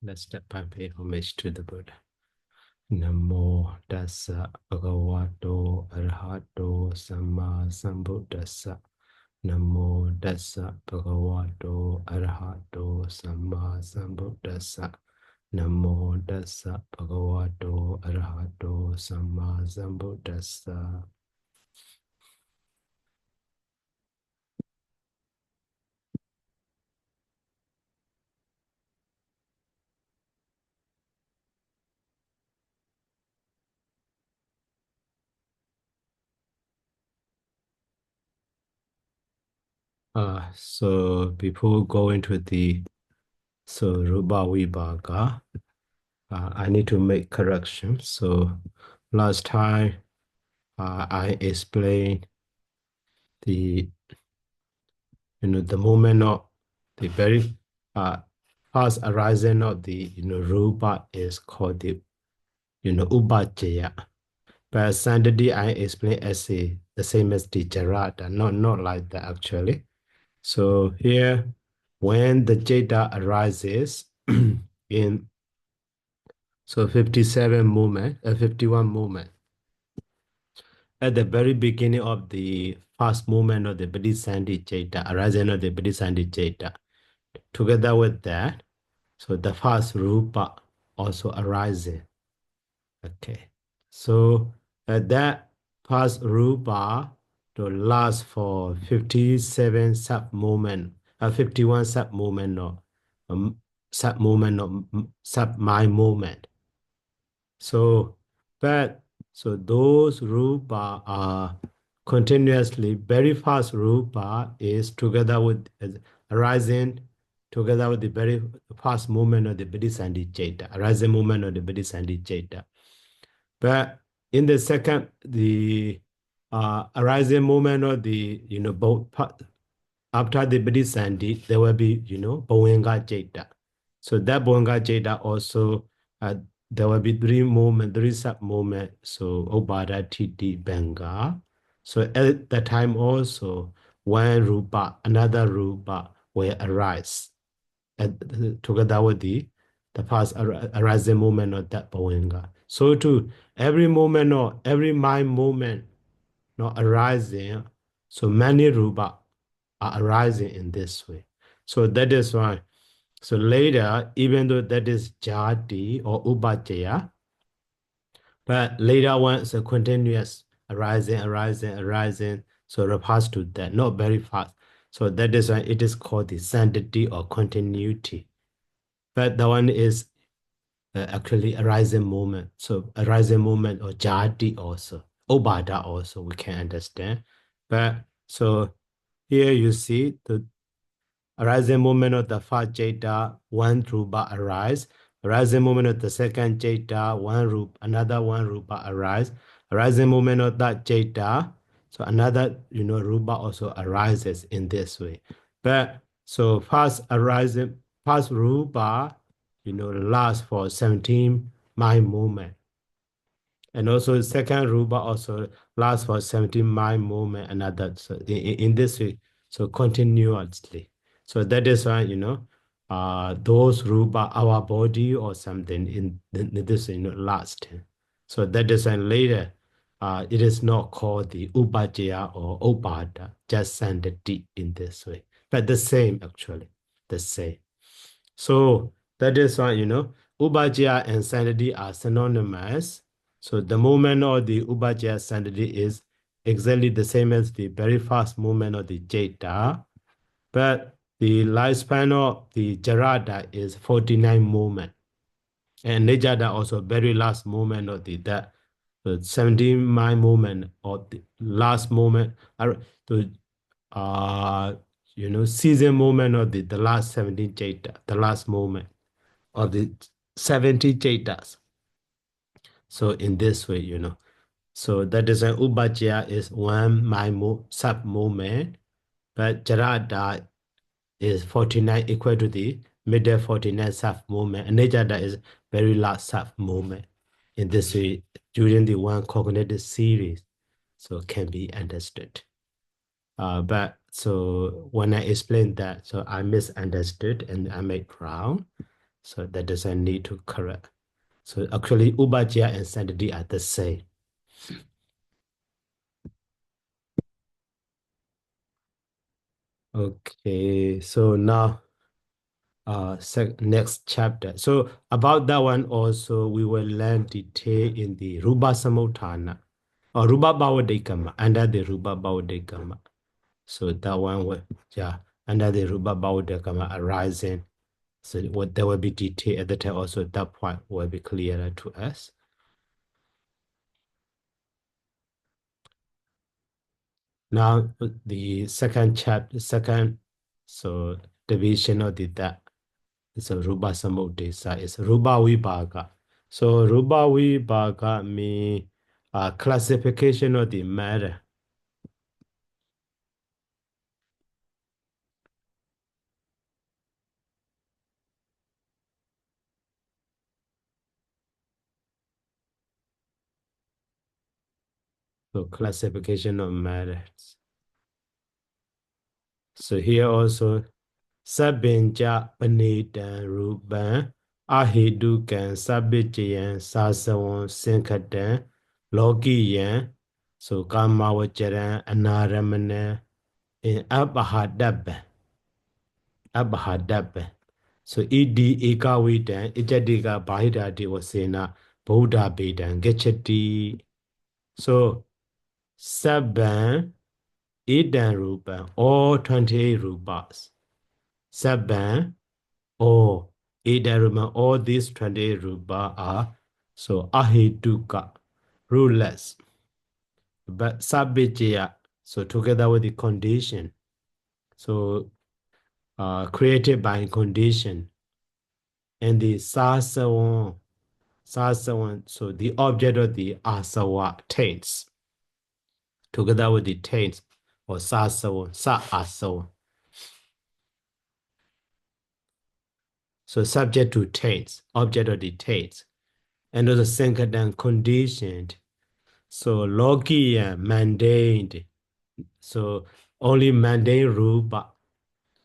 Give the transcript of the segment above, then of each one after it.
Let's step by pay homage to the Buddha. Namo tassa bhagavato arahato samma sambuddhassa. Namo tassa bhagavato arahato samma sambuddhassa. Namo tassa bhagavato arahato samma sambuddhassa. So before going to the Rūpavibhāga, I need to make corrections. So last time I explained the the moment of the very fast arising of the Rūpa is called the Upajjaya. But Sandadi I explained as the same as the Jarata, not like that actually. So here, when the Jeta arises in 57 movement, 51 movement, at the very beginning of the first movement of the Bodhisattva Jeta, arising of the Bodhisattva Jeta, together with that, so the first Rupa also arises. Okay, so that first Rupa to last for 57 sub-movement, 51 sub-movement or sub-movement or sub-mind movement. So, so those Rupa are continuously, very fast Rupa is together with arising together with the very fast movement of the Bodhisattva Jeta, arising movement of the Bodhisattva Jeta. But in the second, the arising movement of the, both after the Bodhisattva, there will be, Bhavenga Jeta. So that Bhavenga Jeta also, there will be three sub-movements. So Obada, Titi, Benga. So at that time also, one Rupa, another Rupa will arise together with the past arising movement of that Bhavenga. So too, every moment or every mind movement not arising, so many Rupa are arising in this way. So that is why, so later, even though that is Jati or Upajjaya, but later one is a continuous arising, so repass to that, not very fast. So that is why it is called the sanctity or continuity. But the one is actually arising moment. So arising moment or Jati also, Obada also, we can understand. But so here you see the arising moment of the first Jeta, one Rupa arise. Arising moment of the second Jeta, another one Rupa arise. Arising moment of that Jeta, so another Rupa also arises in this way. But so first Rupa, lasts for 17 mind movement. And also second Rupa also lasts for 17 mind movement, another. So in this way, so continuously. So that is why, those Rupa, our body or something in this, last. So that is why later, it is not called the Upajjaya or Obada, just sanctity in this way. But the same, actually, the same. So that is why, Upajjaya and sanctity are synonymous. So the movement of the Upajjaya sanctity is exactly the same as the very fast movement of the Jeta, but the lifespan of the Jarada is 49 movement. And Nejada also very last movement of the 17 mind movement or the last moment, season moment of the last 17 Jeta, the last moment of the 70 Jetas. So in this way, so that is an Upajjaya is one mind sub-movement, but Jarada is 49 equal to the middle 49 sub-movement, and Nejada is very last sub-movement. In this way, during the one cognitive series, so can be understood. But so when I explained that, so I misunderstood and I made wrong. So that doesn't need to correct. So actually, Ubhajaya and Sandhi are the same. Okay, so now next chapter. So about that one also, we will learn detail in the Rupa Samutthana or Rupa Bhavadikama, under the Rupa Bhavadikama. So that one will, yeah, under the Rupa Bhavadikama arising. So what there will be detail at the time also, that point will be clearer to us. Now the second chapter, so division of that. It's a Rupa Samudesa, it's Rūpavibhāga. So Rūpavibhāga means classification of the matter. So classification of matters. So here also, Sabbinja Panitan Rupan Ahidukan Sabbijayan Sasawan Sinkatan Logiyan. So Kamavajaran Anaramana in Abhadabba. So Idi Ekawitan Ijadiga Bahida Devasena Buddha Bedan Gechati. So Saban Idan Rupan, all 28 rupas. Saban or Idan Rupan, all these 28 rupa are so Ahiduka, ruleless. But Sabijaya, so together with the condition, so created by condition. And the Sasawan, so the object of the Asawa taints, together with the taints, or Sasawan, Sa-Asawan. So subject to taints, object of the taints. And also Sankadan conditioned. So Lokiya mandained. So only mundane rupa,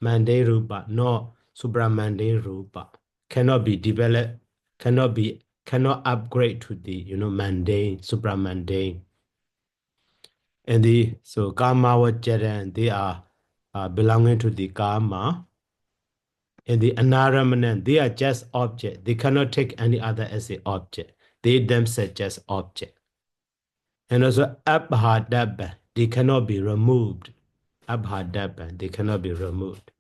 not supramundane rupa. Cannot be developed, cannot upgrade to the mundane, supramundane. And so karma Vajaran, they are belonging to the karma. And the anaramanan, they are just object. They cannot take any other as a object. They themselves just object. And also abhadabha, they cannot be removed. Abhadabha, they cannot be removed.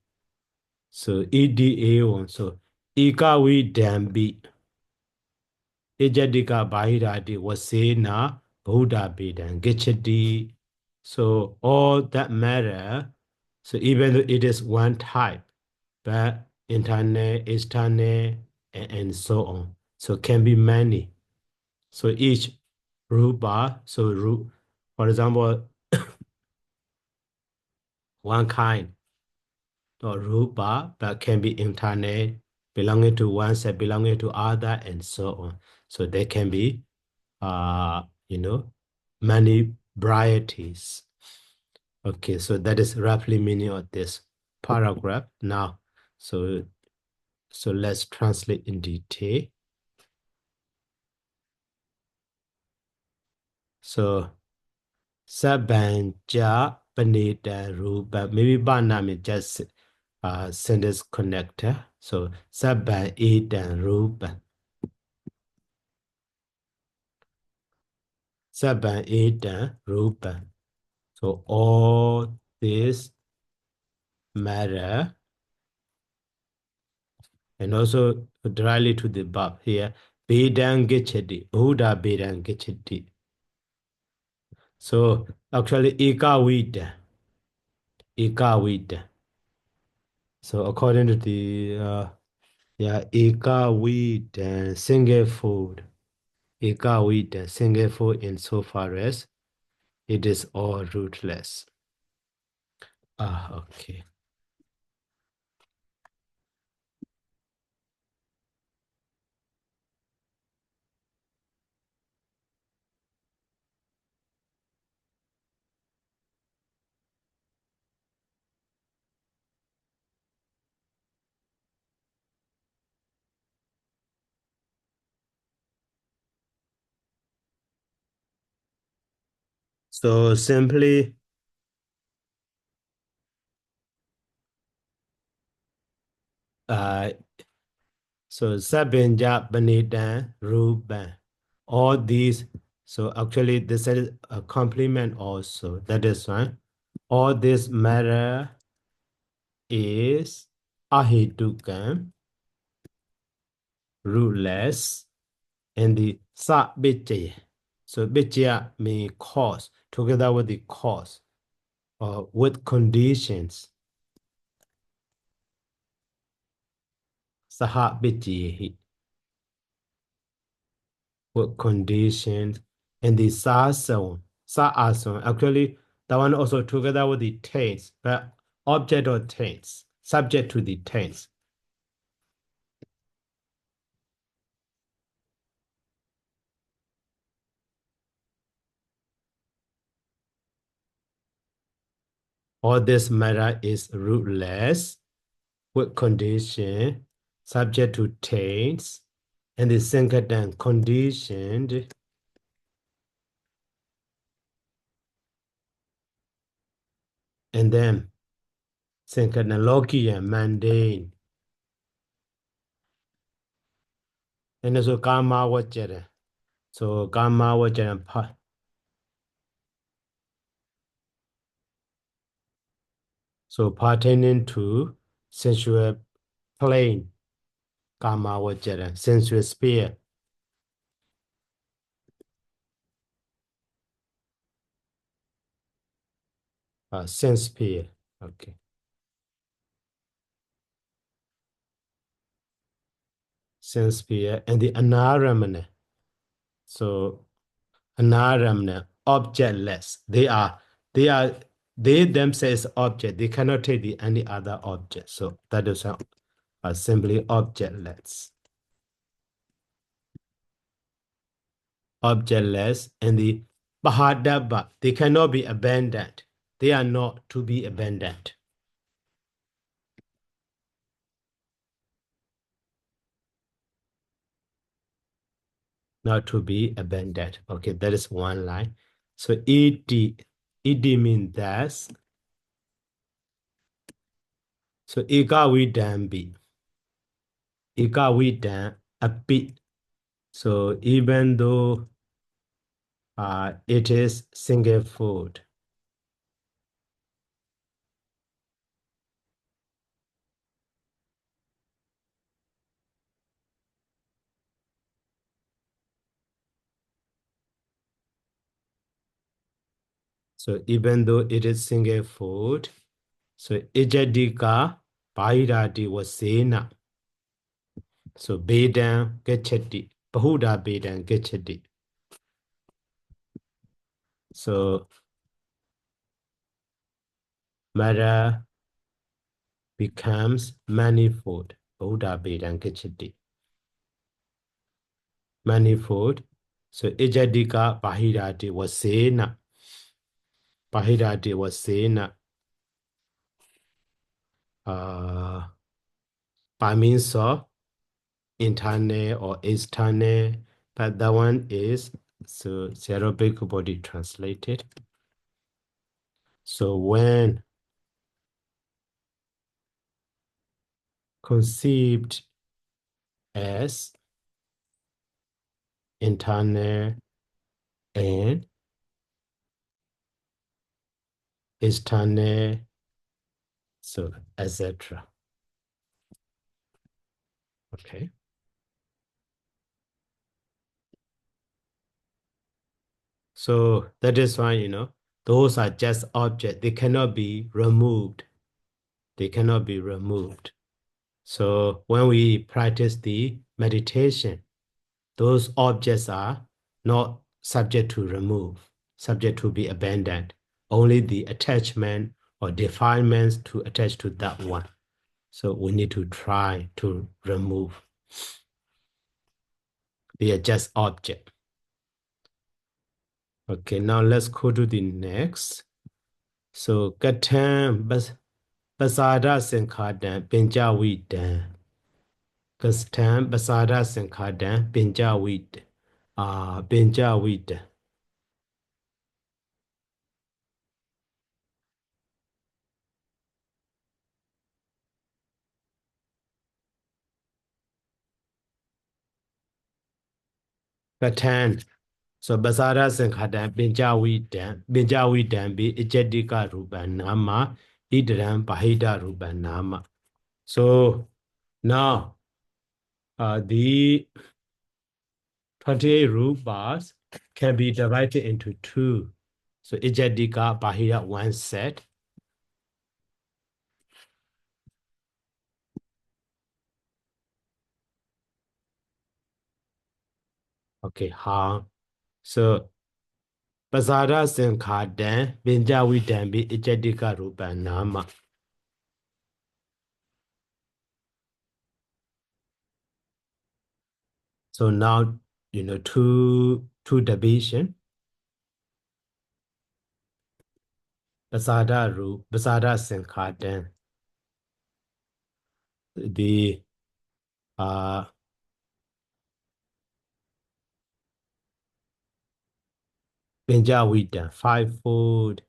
So EDA1, so ikawi dambi, ejadika bahirati wasena Buddha bedan gechati. So all that matter, so even though it is one type, but internal, external, and so on. So can be many. So each rupa, so for example, one kind or rupa, but can be internal, belonging to one set, belonging to other, and so on. So there can be, many varieties. Okay, so that is roughly meaning of this paragraph. Now, so let's translate in detail. So Sabanja Panita Rupa, maybe Banam is just sentence connector. So Saban Edan Rupa. Saban Edan Rupa. So all this matter, and also directly to the verb here, Bedan Gechadi, Buddha Bedan Gechadi. So actually Ikawida. So according to the Ikawida, single food. Ikawida, single food insofar as it is all rootless. Okay. So simply uh so Sabinja Banidan Ruban. All these, so actually this is a complement also. That is fine. All this matter is ahitukan, rootless, and the sa bitche. So bitche means cause, together with the cause, or with conditions. Saha bitche, with conditions, and the sa son, actually, that one also together with the tense, but object or tense, subject to the tense. All this matter is rootless, with condition, subject to tense, and the second conditioned, and then second loki and mundane. And also karma wajjara. So karma wajjara, so pertaining to sensual plane, karma wajjara, sensual sphere, sense sphere. Okay. Sense sphere and the anaramana. So anaramana, objectless. They are, they themselves object. They cannot take the any other object. So that is simply objectless. Objectless and the bahadabba, they cannot be abandoned. They are not to be abandoned. Not to be abandoned. Okay, that is one line. So ed means that. So ekavidambi. Ekavidam a bit. So even though it is single food. So even though it is single food, so ejadika bhairati was sena. So bedan gechati, bahuda bedan gechati. So matter becomes manifold. Bahuda bedan gechati. Manifold. So ejadika bhairati was sena. Bahirati was sena. By means of internal or external, but that one is so Arabic body translated. So when conceived as internal and external, so etc. Okay. So that is why, those are just objects. They cannot be removed. They cannot be removed. So when we practice the meditation, those objects are not subject to remove, subject to be abandoned. Only the attachment or defilements to attach to that one. So we need to try to remove. They are just object. Okay, now let's go to the next. So katam basada sankhadan pinjavidan. Katam basada sankhadan pinjavid. Pinjavid. 10. So Basara Sankhadan, Binjawi Dan be Ejetika Rupanama, Idram Pahida Rupanama. So now the 28 rupas can be divided into two. So Ejetika Pahida one set. Okay, how? So Basara Sankhadan, Binjawi Dan be Ejetika Rupanama. So now, two division. Basada Sankhadan. The Benjawida, fivefold,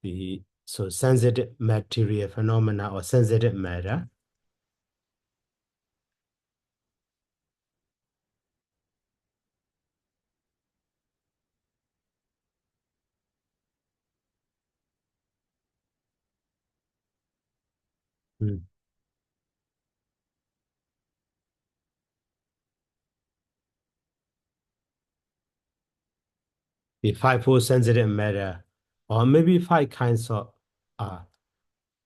the so sensitive material phenomena or sensitive matter. Mm. The fivefold sensitive matter, or maybe five kinds of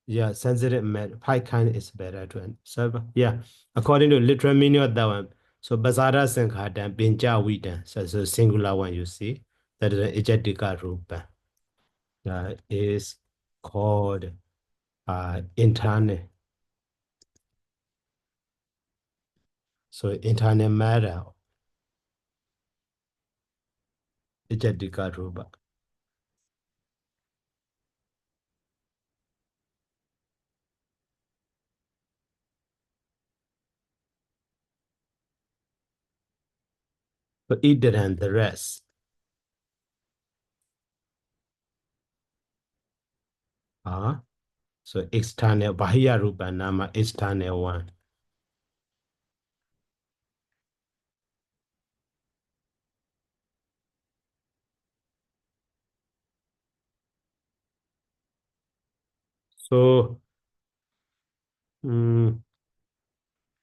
yeah, sensitive matter. Five kind is better to answer. Yeah, according to literal meaning of that one. So Basada Sankhadan, Benjawida, so singular one you see, that is an Ejatika Rupa. That is called internal. So internal matter, Ejatika Rupa. So either and the rest. So external Bahya Rupa Nama, external one. So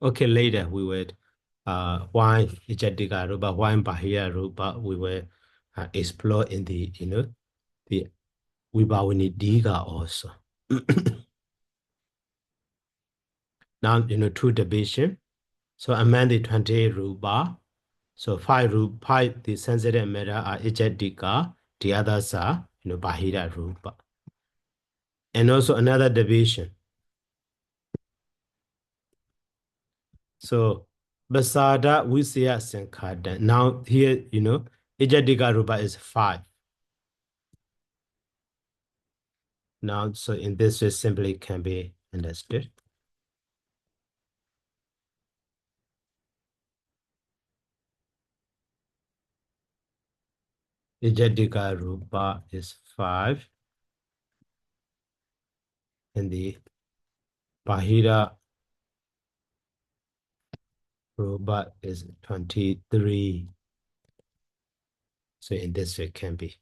okay, later we would why Ejatika Rupa, why Bahya Rupa, we will explore in the the Vibhavani Diga also. Now two division. So among the 28 Rupa. So five the sensitive matter are Ejatika, the others are Bahira Rupa. And also another division. So Basada Visaya Sankhadan. Now here, Ejatika Rupa is 5. Now, so in this way simply can be understood. Ejatika Rupa is 5. And the Bahira Rupa is 23. So in this way can be.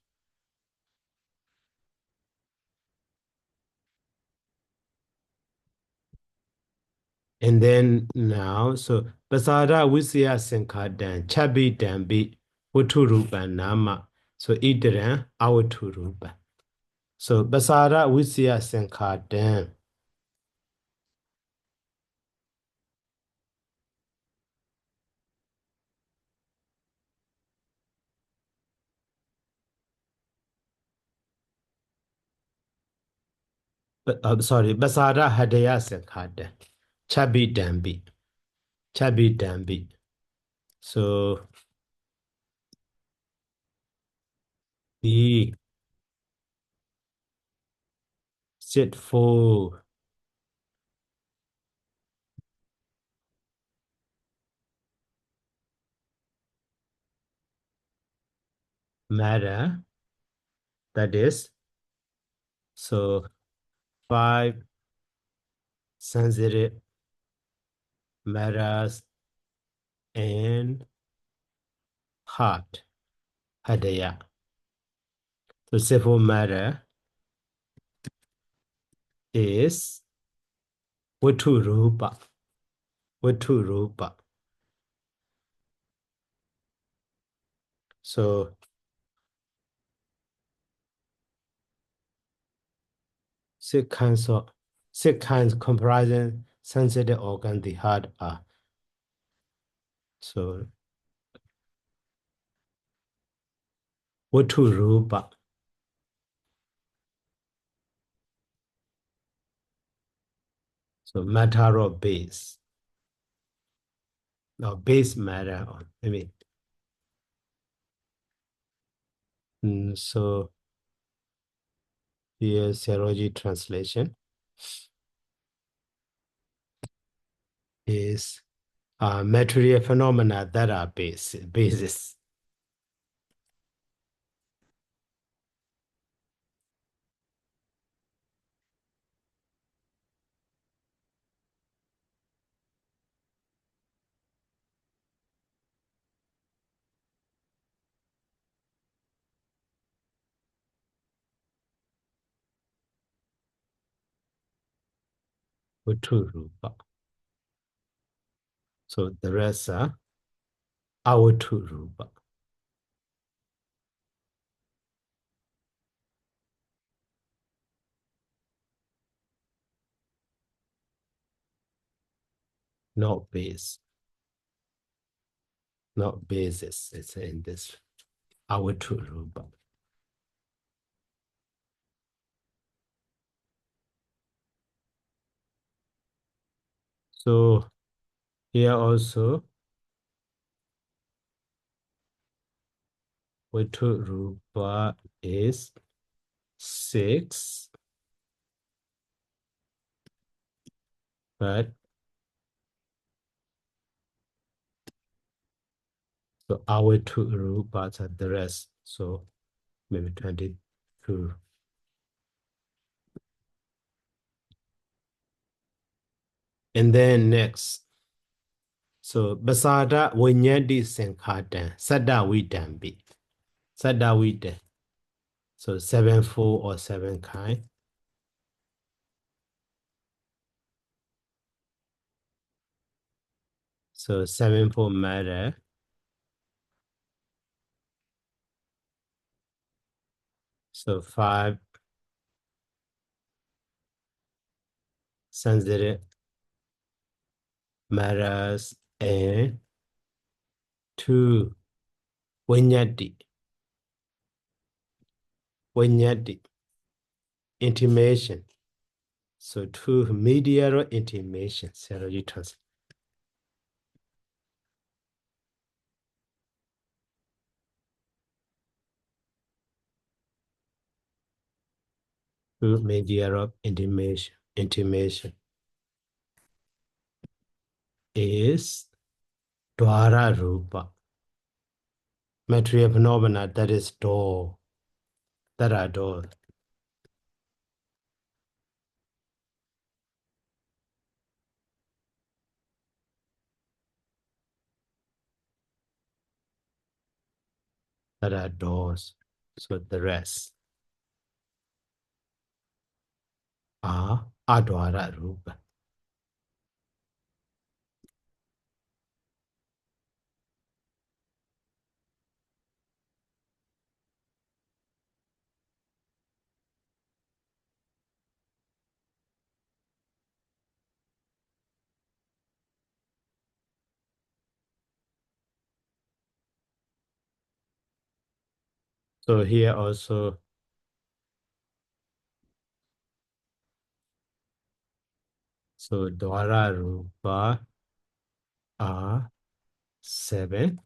And then now, so Basada Visaya Sankhadan, Chabi Dambi, Uturupa Nama. So Idran, Awaturupa. So Basada Visaya Sankhadan. Sorry, Basada Hadaya Sankhadan. Chabi Dambi. Chabi Dambi. So the sit for matter, that is, so 5 sensitive matters and heart, hadaya. So civil matter is Vatu Rupa. Vatu Rupa. So six kinds comprising sensitive organ, the heart are. So Vatu Rupa. So matter of base. No, base matter. I mean, so here's Seroji translation is material phenomena that are basis. Vatu Rupa. So the rest are Avatu Rupa. Not base. Not basis. It's in this Avatu Rupa. So here also Vatu Rupa is 6, right? So our two rupas are the rest. So maybe 22. And then next. So Basada Winyadi Sankatan, Sada Vidambi. Sada Vidam. So 7-fold or 7 kind. So 7-fold matter. So 5 sensitive matters and 2 Winyadi. Winyadi. Intimation. So 2 medial intimation. So you translate. 2 medial intimation is Dwara Rupa. Material phenomena that is door. That are doors. That are doors. So the rest are Adwara Rupa. So here also so Dwara Rupa are 7.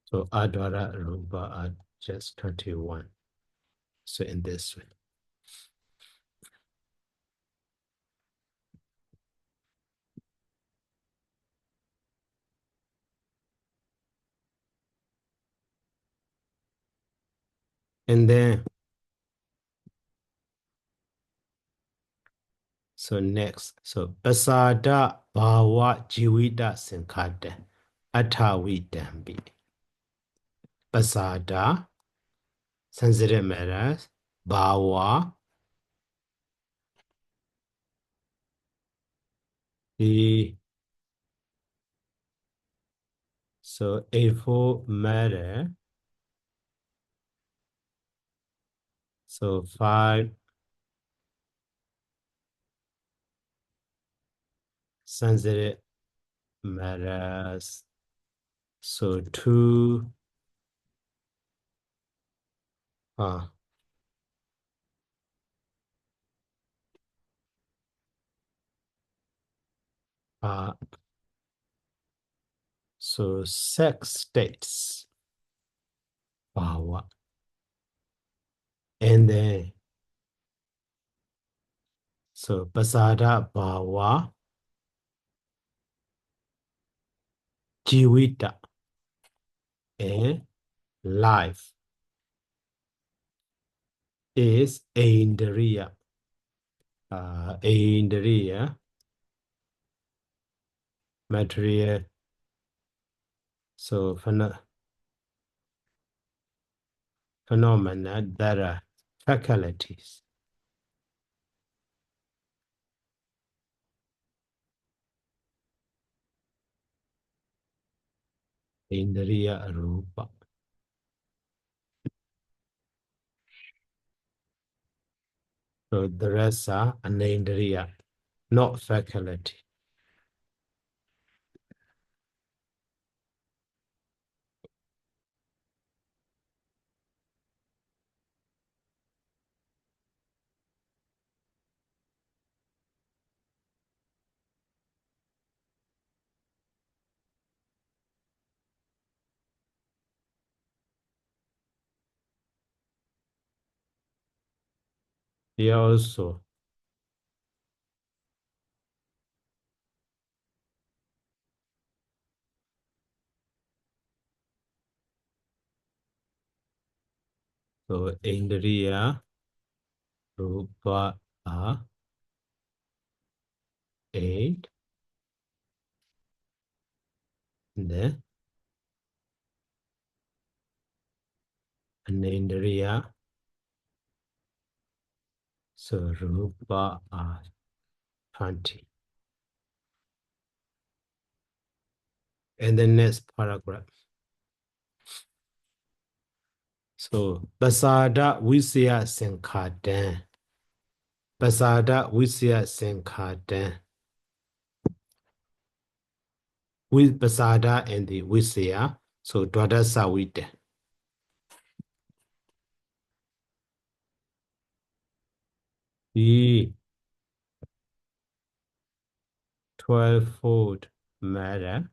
So Adwara Rupa are just 21. So in this way. And then So next, so pasada bhava jivita sankhata athavidambi. Pasada, sensitive matters, bhava, the so eightfold matter. So five sensitive matters. So two uh, uh so sex states bhava. And then so pasada bhava jivita and life is Indriya. Indriya, material, so phenomena that are faculties. Indriya Rupa. So the rest are anindriya, not faculty. Here also, so Indriya Rupa are 8. And then anindriya, so Rupa are 20. And the next paragraph. So pasada visaya sankhatan. Pasada visaya sankhatan. With pasada and the visaya, so dwada sawita. The 12-fold matter.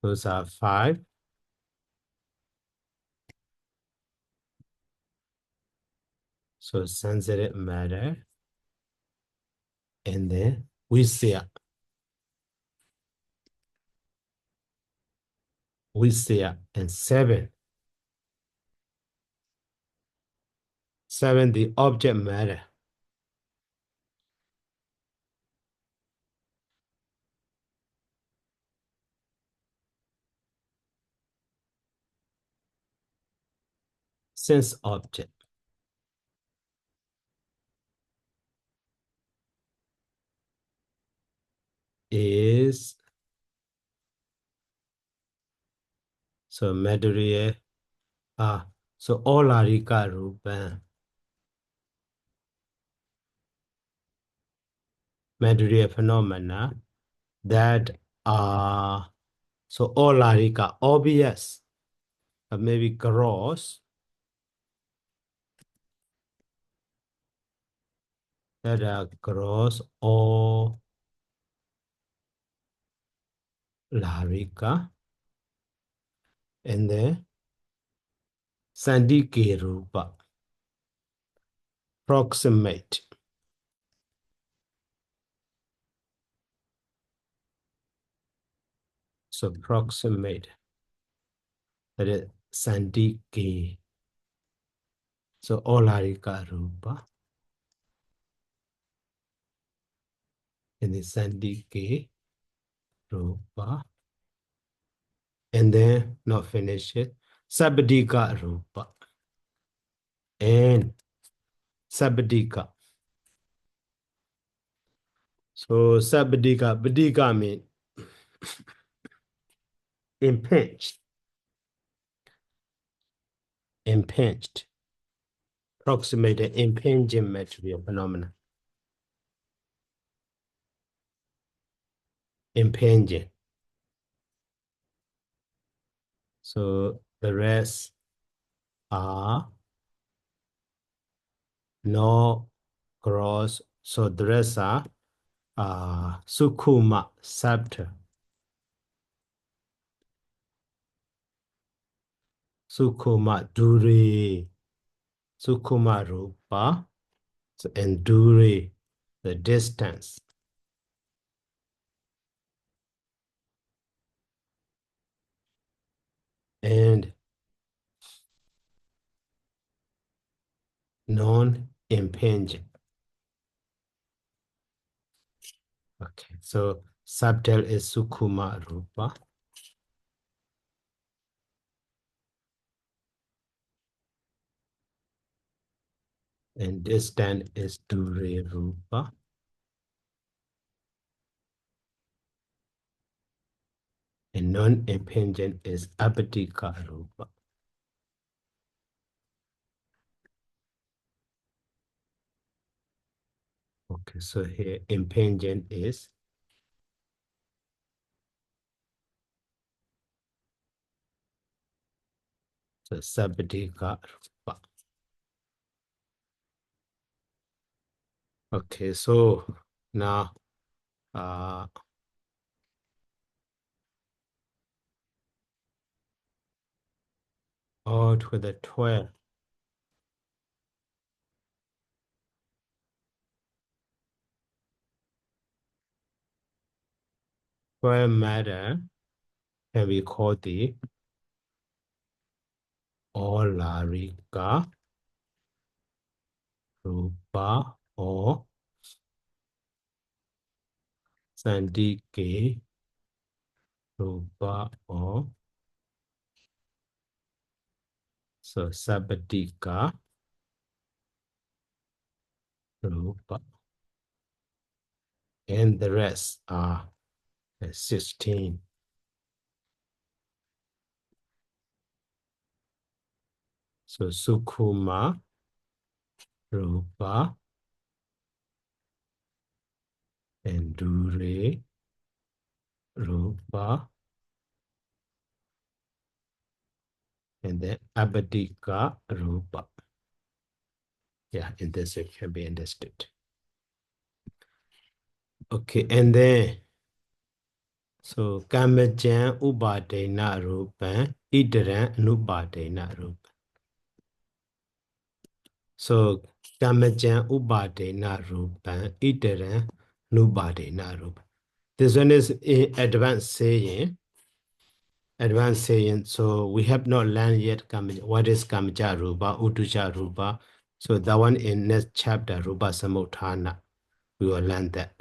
Those are 5. So sensitive matter. And then visaya. Visaya and 7. 7, the object matter. Sense object is so material. So Olarika Rupa. Material phenomena that are so Olarika obvious, maybe gross, that are gross or Larika, and then Sandike Rupa, proximate. So proximate, that is Sandike. So Olarika Rupa. and then Sandike Rupa, and then not finish it, Sabadika Rupa, and Sabadika. So Badika means impinged, approximated impinging material phenomena, impinging. So the rest are no gross. So the rest are Sukhuma, subtle. Sukhuma, Duri, Sukhuma Rupa, and Duri, the distance. And non-impinging. Okay, so subtle is Sukhuma Rupa. And distant is Dure Rupa. And non-impingent is Abhidhammatthasaṅgaha Rupa. Okay, so here impingent is so Sabadika Rupa. Okay, so now out with the 12. 12 matter can be called the Olarika Rupa or Sandike Rupa or so Sabadika Rupa. And the rest are 16. So Sukhuma Rupa and Dure Rupa and then Abhidhammatthasaṅgaha Rupa. Yeah, in this it can be understood. Okay, and then so Kamajan Upadena Rupa, Itaran Nupadena Rupa. So Kamajan Upadena Rupa, Itaran Nupadena Rupa. This one is advanced saying. Advanced saying, so we have not learned yet what is Kamaja Rupa, Utuja Rupa. So that one in next chapter, Rupa Samutthana, we will learn that.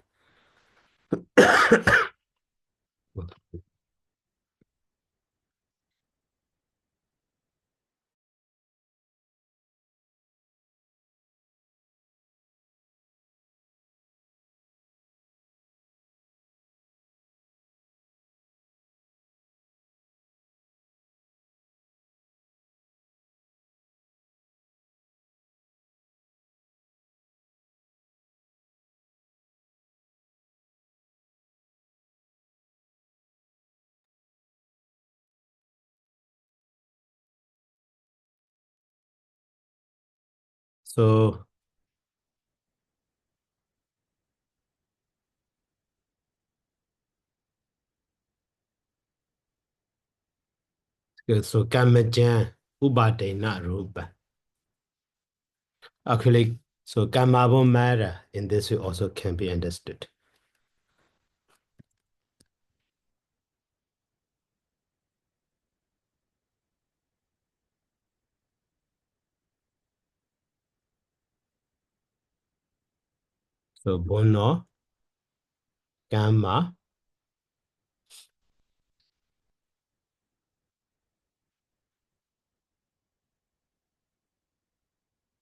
So Kamajan Upadena Rupa. Actually, so Kamabon matter in this way also can be understood. So Bono Gamma.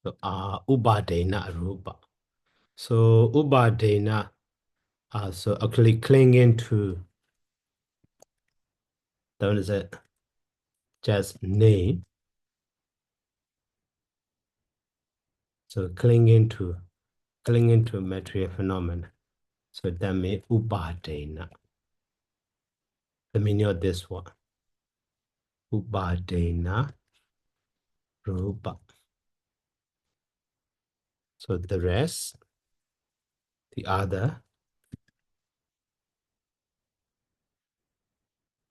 So Ubadena Rupa. So Ubadena so actually clinging to that is it just name. So clinging to material phenomena. So that means Ubadena. The meaning of this one. Ubadena Rupa. So the rest, the other,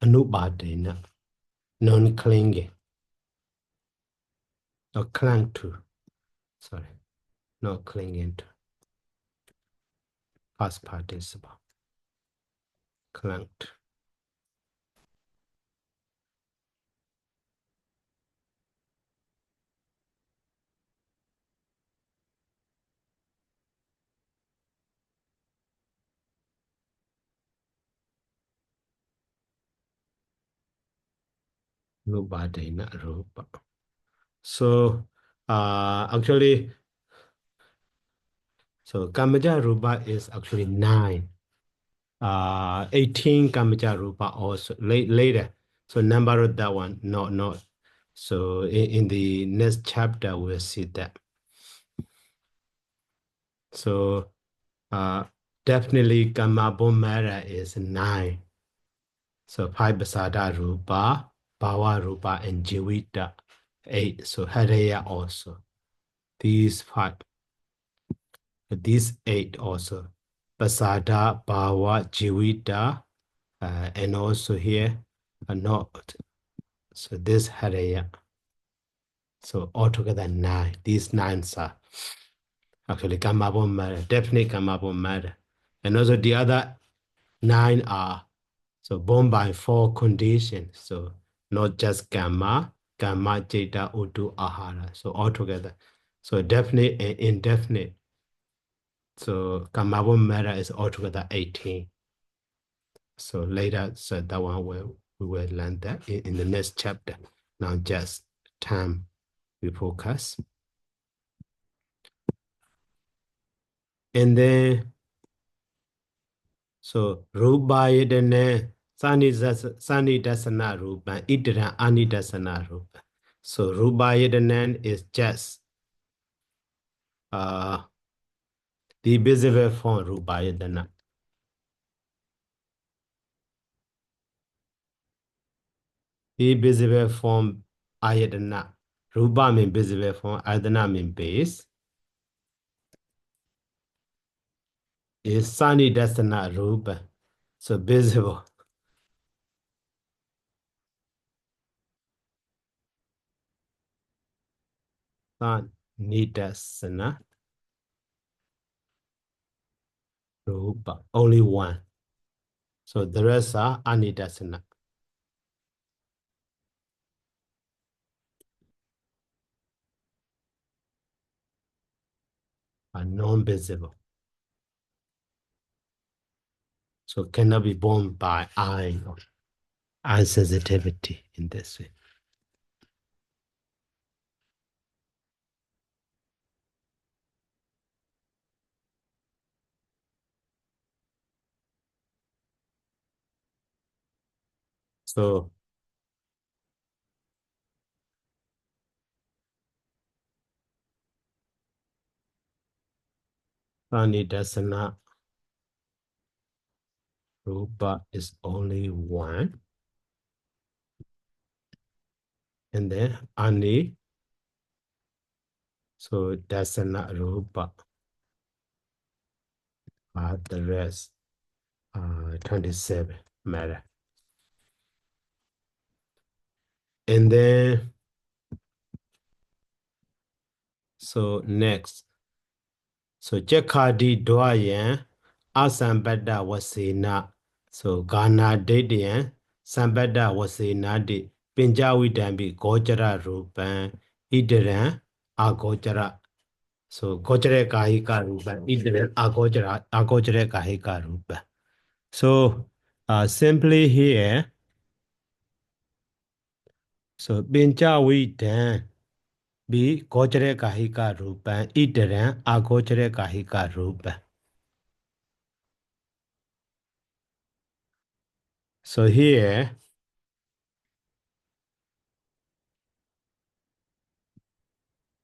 Anubadena, non-clinging, or cling to, sorry, not clinging to, past participle, cling to. Anubadena Rupa. So, actually, so Kamaja Rupa is actually 9. 18 Kamaja Rupa also later. So number of that one, not. So in the next chapter, we'll see that. So definitely Kamabomara is 9. So 5 Basada Rupa, Bhava Rupa, and Jivita 8. So Haraya also. These 5. These 8 also. Basada, Bhava, Jivita, and also here not. So this Haraya. So altogether 9. These 9s are actually Kamabomara, definitely Kamabomara. And also the other 9 are so born by 4 conditions. So not just gamma, jeta, utu, ahara. So altogether. So definite and indefinite. So kamabon matter is altogether 18. So later, so that one we will learn that in the next chapter. Now just time we focus. And then so Rūpayedana Sani Dasana Rūpa, Idra Ani Dasana Rūpa. So Rūpayedana is just the visible form Rūpayedana. The visible form Ayadana. Rūpa means visible form, Ayadana means base. Is Sani Dasana Rūpa. So visible. Sani Dasana Rūpa. Only one. So the rest are Anidasana. Are non-visible. So cannot be born by eye or eye sensitivity in this way. So Anidasana Rupa is only one. And then Ani, so Dasana Rupa, the rest, 27 matter. And then, so next, so Jakadi Dwayan, Asambada Wasena, so Ghana Dedian, Sambada Wasena de Pinjawi Dambi, Gojara Rupan, Idran, Agojara. So Gojare Kahika Rupan, Idran, Agojare Kahika Rupan. So simply here, so Bincha be Gochare Kahika Rupa, Iteran, A Gochare Kahika Rupa. So here,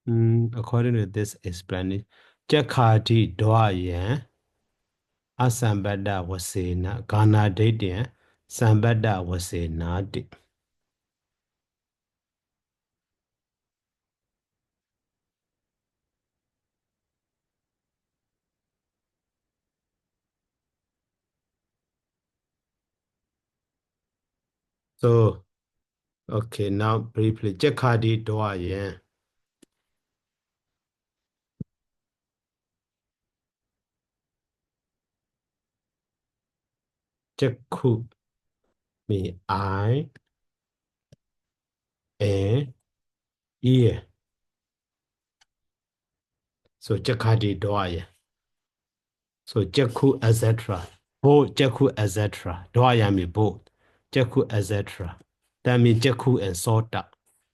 according to this explanation, Jakati Dwayan, Asambada was saying, Ghana Dadian, Sambada was saying, Nadi. So, okay, now briefly, Jakati Dwayan, Jaku, me, I, and ear. So, Jakati Dwayan. So Jaku, etc. Both Jaku, etc. Dwayami both. Jaku, etc. That means Jaku and Soda.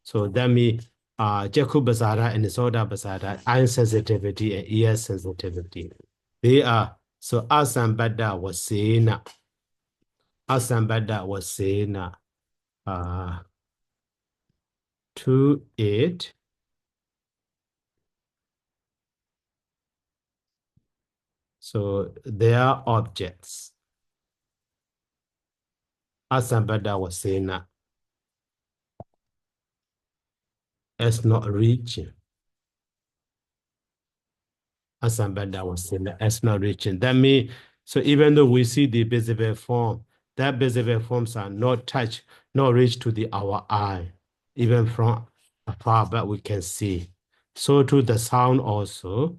So that means Jaku Basara and Soda Basara, eye sensitivity and ear sensitivity. They are so Asambada was saying Asambada was saying to it. So they are objects. Asambada was saying as not reaching. Asambada was saying as not reaching. That means, so even though we see the visible form, that visible forms are not touched, not reach to our eye, even from afar, but we can see. So to the sound also,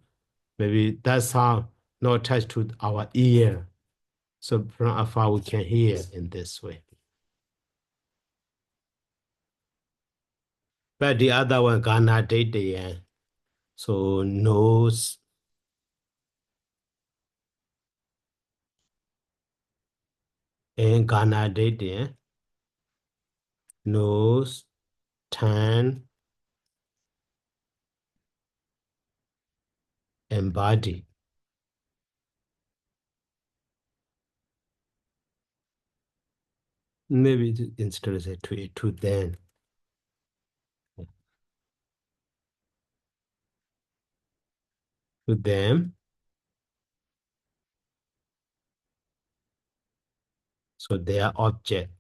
maybe that sound not touched to our ear. So from afar we can hear in this way. But the other one, Ghana Date, so nose and Ghana Date, nose, tongue, and body. Maybe instead of say to them. To them. So their object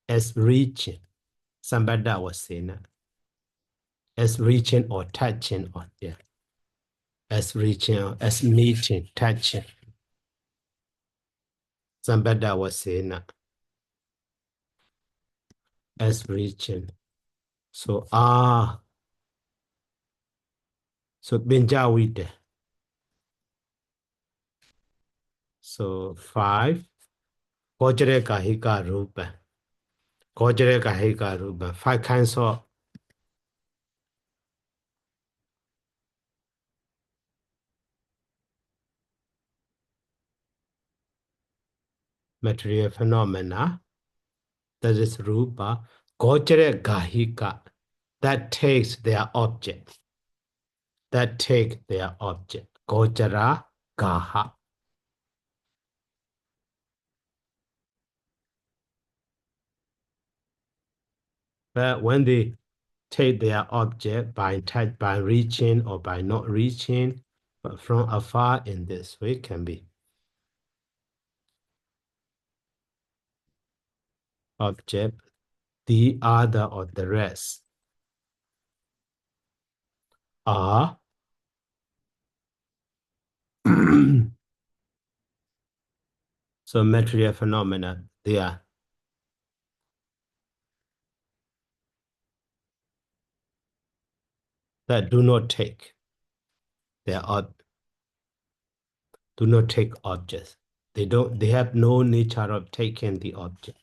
as reaching. Somebody was saying that. As reaching or touching or yeah. As reaching or as meeting, touching. Somebody was saying that. As reaching. So so Benjawide. So 5. Kojere kahika rupa. Kojere kahika rupa. 5 kinds of material phenomena. That is rupa. Kojere kahika. That takes their object. That take their object. Gojara gaha. But when they take their object by touch, by reaching or by not reaching, but from afar in this way can be object, the other or the rest are so material phenomena. They are that do not take their do not take objects. They have no nature of taking the object.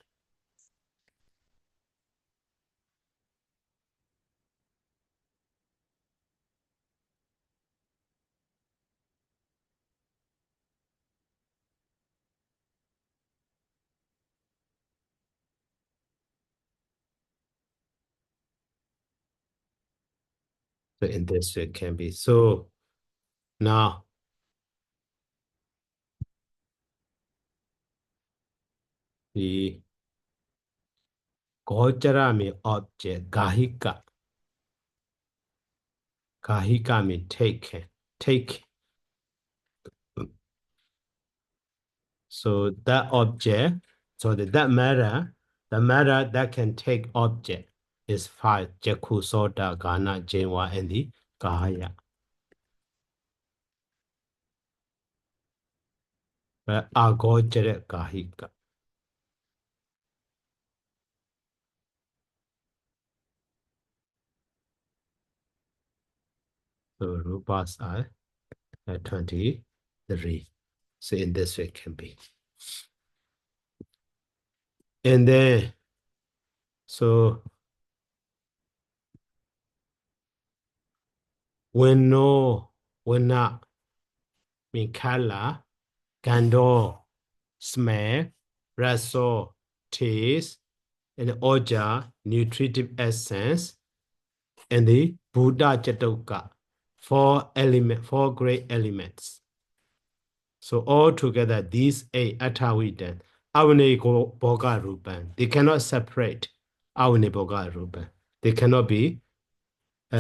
So in this way it can be. So now the Gojarami object, Gahika. Gahika means take. So that object, so that matter, the matter that can take object is five: Jakku, Sota, Gana, Jenwa, and the Gahaya. Agojare Gahika. So rupas are 23. So in this way it can be. And then, so when not mean color, candle, smell, raso, taste, and oja, nutritive essence, and the Buddha Jatoka, four great elements. So all together, these eight Atavidan, Avane Boga Rupan, they cannot separate Avane Boga Rupan. They cannot be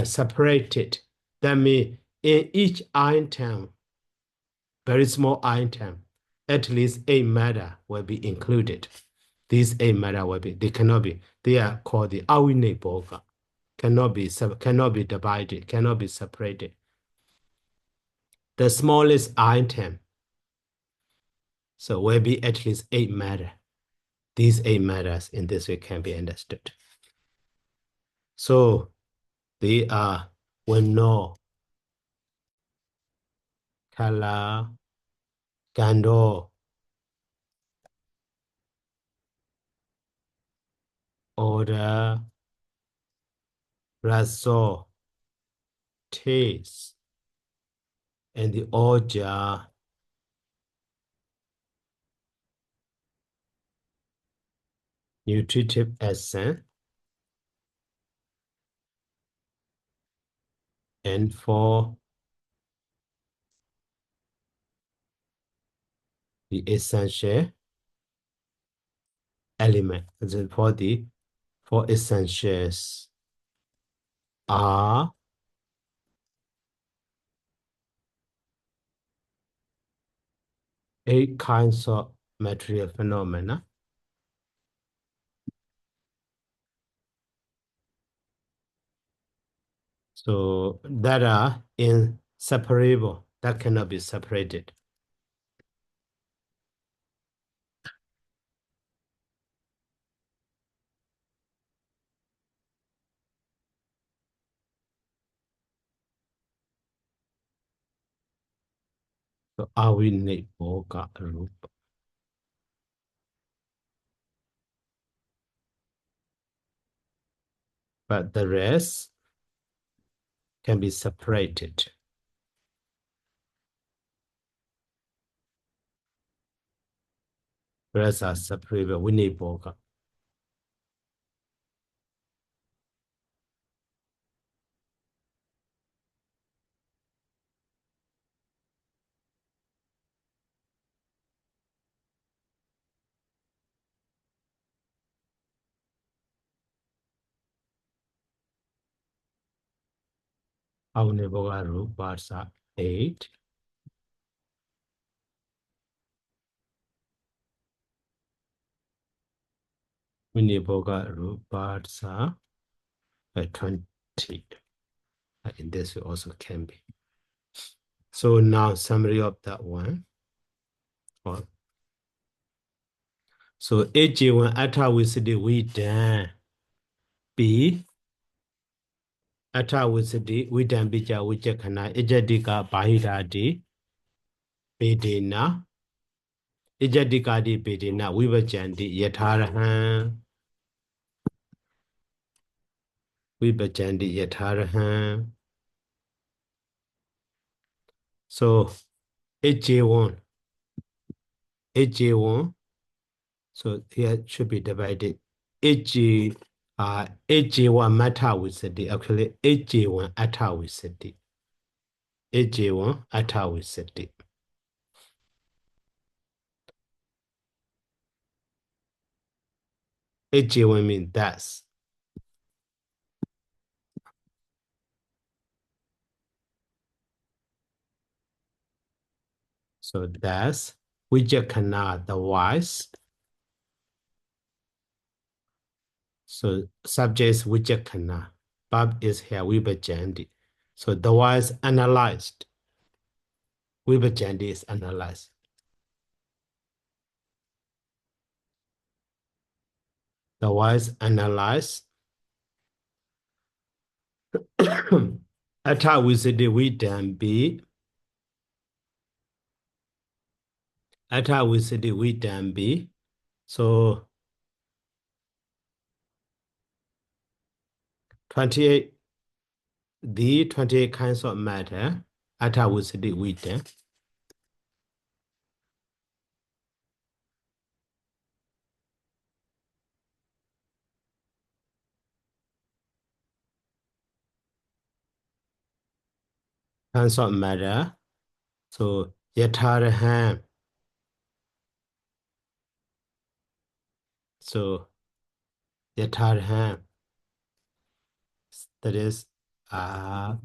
separated. That means in each item, very small item, at least eight matter will be included. These eight matter will be, they cannot be, they are called the Avane Boga. Cannot be divided, cannot be separated. The smallest item, so will be at least eight matter. These eight matters in this way can be understood. So they are when no color, candle, order, raso, taste, and the oja, nutritive essence, and for the essential element, as in for the four essentials are eight kinds of material phenomena. So that are inseparable, that cannot be separated. So Avine Boga Rupa. But the rest can be separated. Rest are separable. We need Boga. Avine Boga Rupas are 8. Vine Boga Rupas are 20. In this way also can be. So now summary of that one. So AJ1 Atta Wisidi we done. B Atta Wisidi we done bija wijakana ejadika bahidadi bedena ejadikadi bedena vibhajandi yatharahan vibhajandi yatharahan. So AJ1 so here should be divided. AJ AJ1 Mata Wisati, actually AJ1 Atta Wisati. AJ1 Atta Wisati. AJ1 means that's. So that's Vijakana, the wise. So subject is Vijakana. Bab is here, Vibhajandi. So the wise analyzed. Vibhajandi is analyzed. The wise analyzed. Atta Wisati Vidambi. Atta Wisati Vidambi. So 28, the 28 kinds of matter, Atta Wisati Vidam. Kinds of matter. So Yataraham. So Yataraham. That is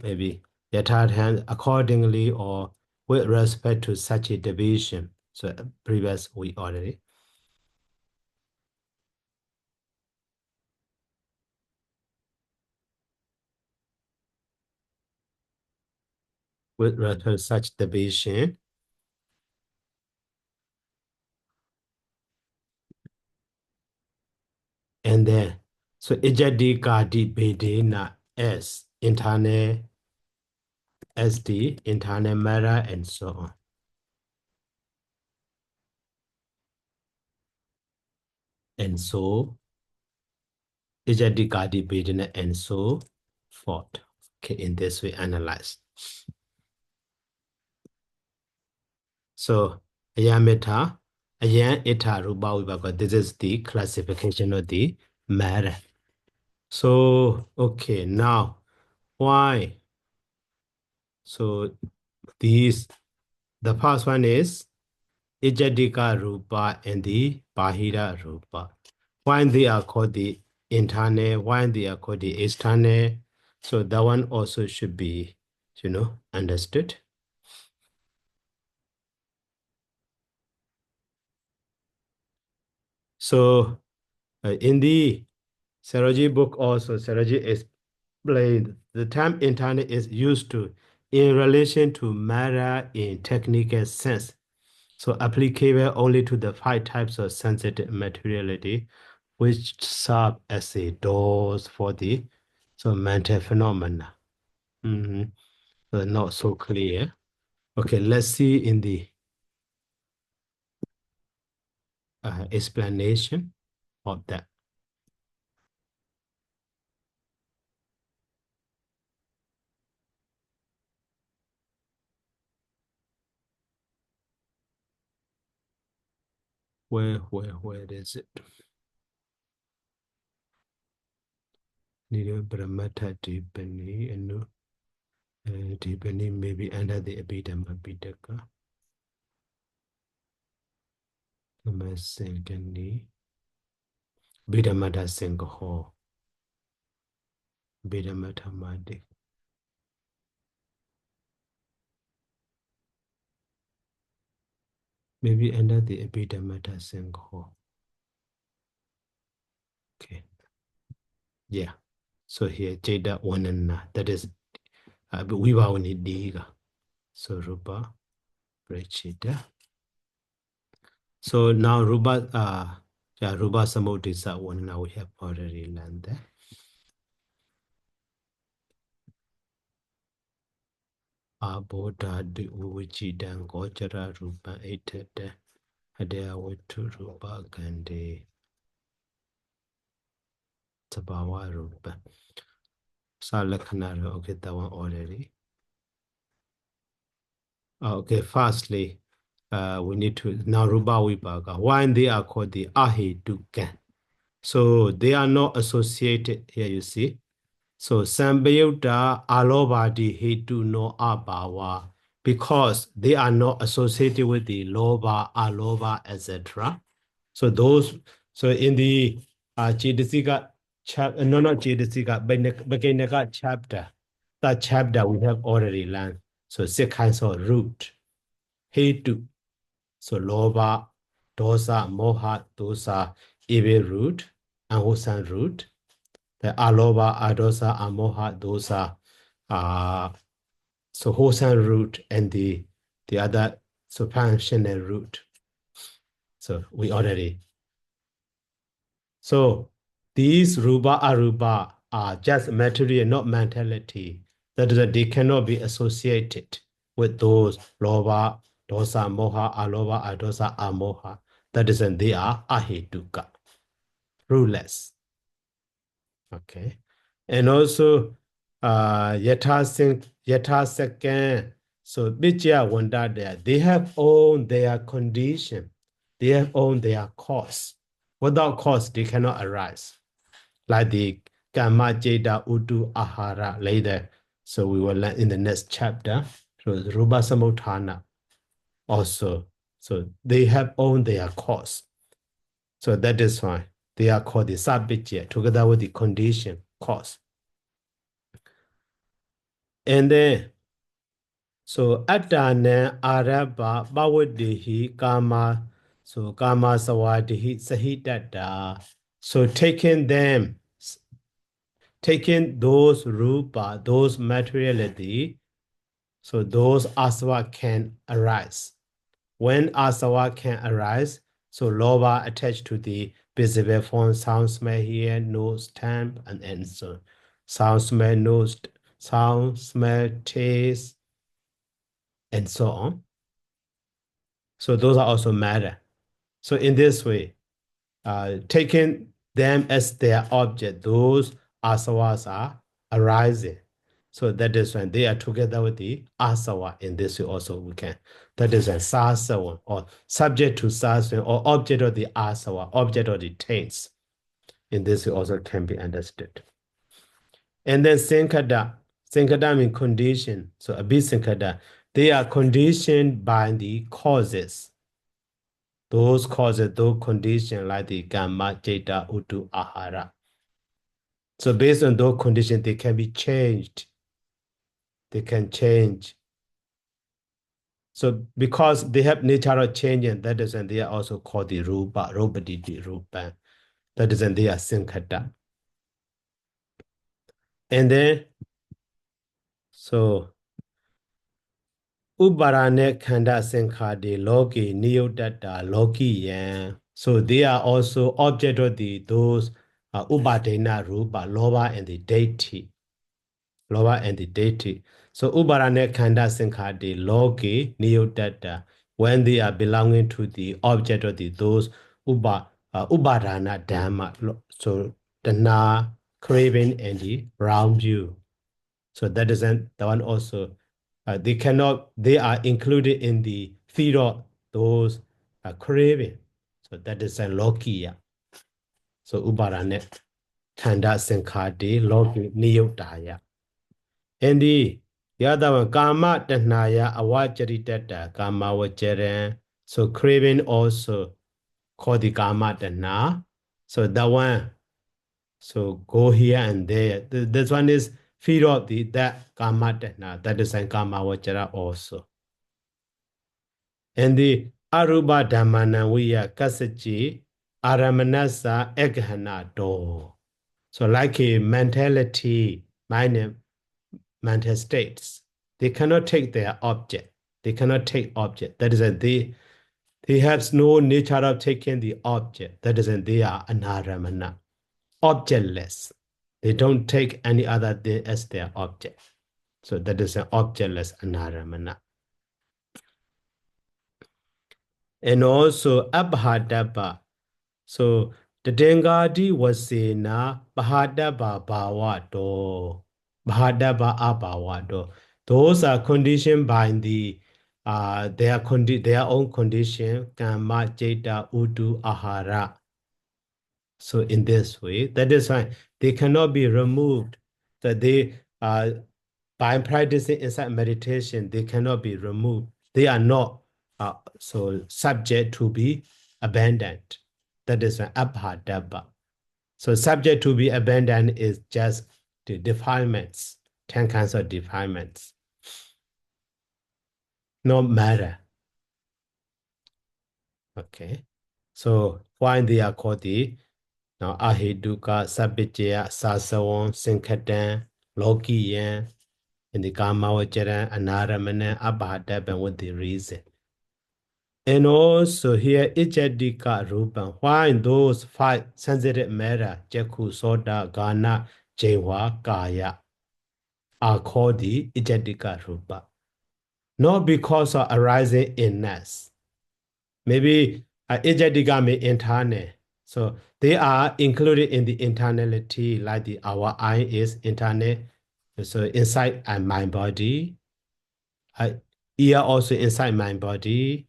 maybe Yataraham accordingly or with respect to such a division. So previous we already. With respect to such division. And then, so Ijadi Gadi Bedena S, internal SD, internal matter, and so on. And so, Ijadi Gadi Bedena, and so forth. Okay, in this way, analyze. So, Ayameta, Ayan Eta Rūpavibhāga, this is the classification of the matter. So, okay, now, why? So, these, the first one is Ijadika Rupa and the Bahira Rupa. Why they are called the internal, why they are called the external. So that one also should be, understood. So in the Saraji book also, Saraji explained the term internal is used to in relation to matter in technical sense. So applicable only to the 5 types of sensitive materiality, which serve as a doors for the mental phenomena. So not so clear. Okay, let's see in the explanation of that. Where is it? Nidya Brahmata Dipani and Dipani maybe under the Abhidhammatthasaṅgaha. Secondly, Abhidhammatthasaṅgaha. Abhidhammatthasaṅgaha. Maybe under the Abhidhammatthasaṅgaha. Okay. Yeah. So here, Jada Wanana, that is Vivavani Diga. So Rūpapariccheda. So now Rūpa Samudisa Wanana we have already learned that. Abodha de Uvichidan Gochara Rupa Etete Hadea Watu Rupa Gandhi Tabawa Rupa. Salakhanara, okay, that one already. Okay, firstly, we need to now Rūpavibhāga. Why they are called the Ahetukan? So they are not associated here, you see. So Sambayutta Alobadi Hetu no Abhava, because they are not associated with the Loba, Aloba, etc. So those, so in the Chedasika chapter, no, not Chedasika, but Beginaka chapter, that chapter we have already learned. So 6 kinds of root. Hetu, so Loba, Dosa, Moha, Dosa, evil root, unwholesome root. The aloba, adosa, amoha, dosa, so wholesome root and the other so functional root. So we already. So these rupa arupa are just material, not mentality. That is, they cannot be associated with those loba, dosa, moha, aloba, adosa, amoha. That is, they are ahetuka, rootless. Okay. And also, yata second, so Bijya Wanda there, they have owned their condition, they have owned their cause. Without cause, they cannot arise. Like the Kama Jeda Udu Ahara later. So we will learn in the next chapter. So Rupa Samutthana also. So they have owned their cause. So that is why they are called the Sabijya together with the condition, cause. And then, so Atana Araba Bawadihi Kama, so Kama Sawadihi Sahitata. So taking those rupa, those materiality, so those asava can arise. When asava can arise, so loba attached to the visible form, sound, smell, hear, nose, temp, and so sound, smell, nose, sound, smell, taste, and so on. So those are also matter. So in this way, taking them as their object, those asavas are arising. So that is when they are together with the asava. In this way also we can. That is a sasava or subject to sasava or object of the asava, object of the taints. In this way also can be understood. And then Sankada. Sankada means condition. So Abhisankada, they are conditioned by the causes. Those causes, those conditions like the Gamma, Jeta, Utu, Ahara. So based on those conditions, they can be changed. They can change. So because they have nature of changing, that is when they are also called the Rupa, Rupaditi, Rupa. That is when they are Sankada. And then, so Ubarane Khanda Sankhadi Loki Niyodata Loki Yan. So they are also object of those Ubadena Rupa, Loba and the deity. Loba and the deity. So Ubarane Khanda Sankhadi Loki Niyodata, when they are belonging to the object of those Ubarana Dhamma. So Dana, craving, and the round view. So that is the one also. They are included in the field of those craving. So that is a lokiya. So ubarane khanda sankhati loki niyutaya. And the other one, kama tanaya awacharitata kama wacharan. So craving also called the kama tana. So that one, so go here and there. This one is feed of that kama tehna, that is in kama vachara also. And the aruba dhammana viya kasachi aramanasa eghana do. So like a mentality, mental states, they cannot take their object. They cannot take object. That is they have no nature of taking the object. That is they are anaramana, objectless. They don't take any other thing as their object. So that is an objectless anaramana. And also abhadabha. So the Dengadi was saying bahadabha bhavato. Bahadabha abhavato. Those are conditioned by their own condition, kama, jeta, udu, ahara. So in this way, that is why they cannot be removed. That they by practicing insight meditation, they cannot be removed. They are not so subject to be abandoned. That is an abhidhamma. So subject to be abandoned is just the defilements, 10 kinds of defilements. No matter. Okay. So why they are called the now aheduka, sabijaya, sasawan, sinkatan, lokiyan, and the kamawachara, anaramana, abhadabhan with the reason. And also here ijadika rupan. Why in those 5 sensitive matter, jaku, soda, gana, jewa, kaya, are called the ijadika rupa. Not because of arising in us. Maybe ijadika may internal. So they are included in the internality, like our eye is internal. So inside my body, ear also inside my body,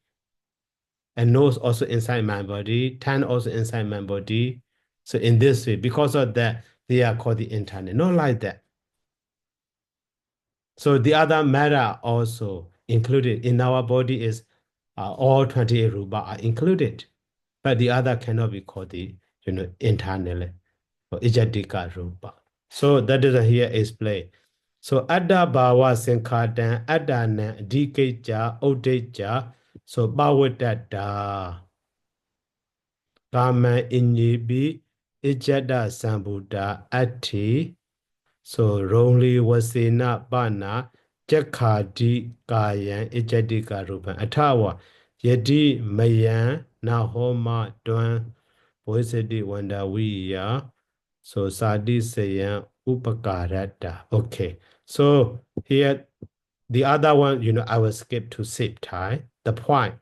and nose also inside my body, tongue also inside my body. So in this way, because of that, they are called the internal. Not like that. So the other matter also included in our body is all 28 rupa are included, but the other cannot be called the internally or ijadika rupa. So that is here explained. So adda bhava sinkhatan addana dikeja uddeja so bhavattata kama inyibi ijada sambuddha atti so Rongli wasena bana jakhadi kayan ijadika rupan atawa yadi mayan nahoma dwan boisati wanda wiya so sadi sayan upakarata. Okay, so here the other one, I will skip to sip time the point.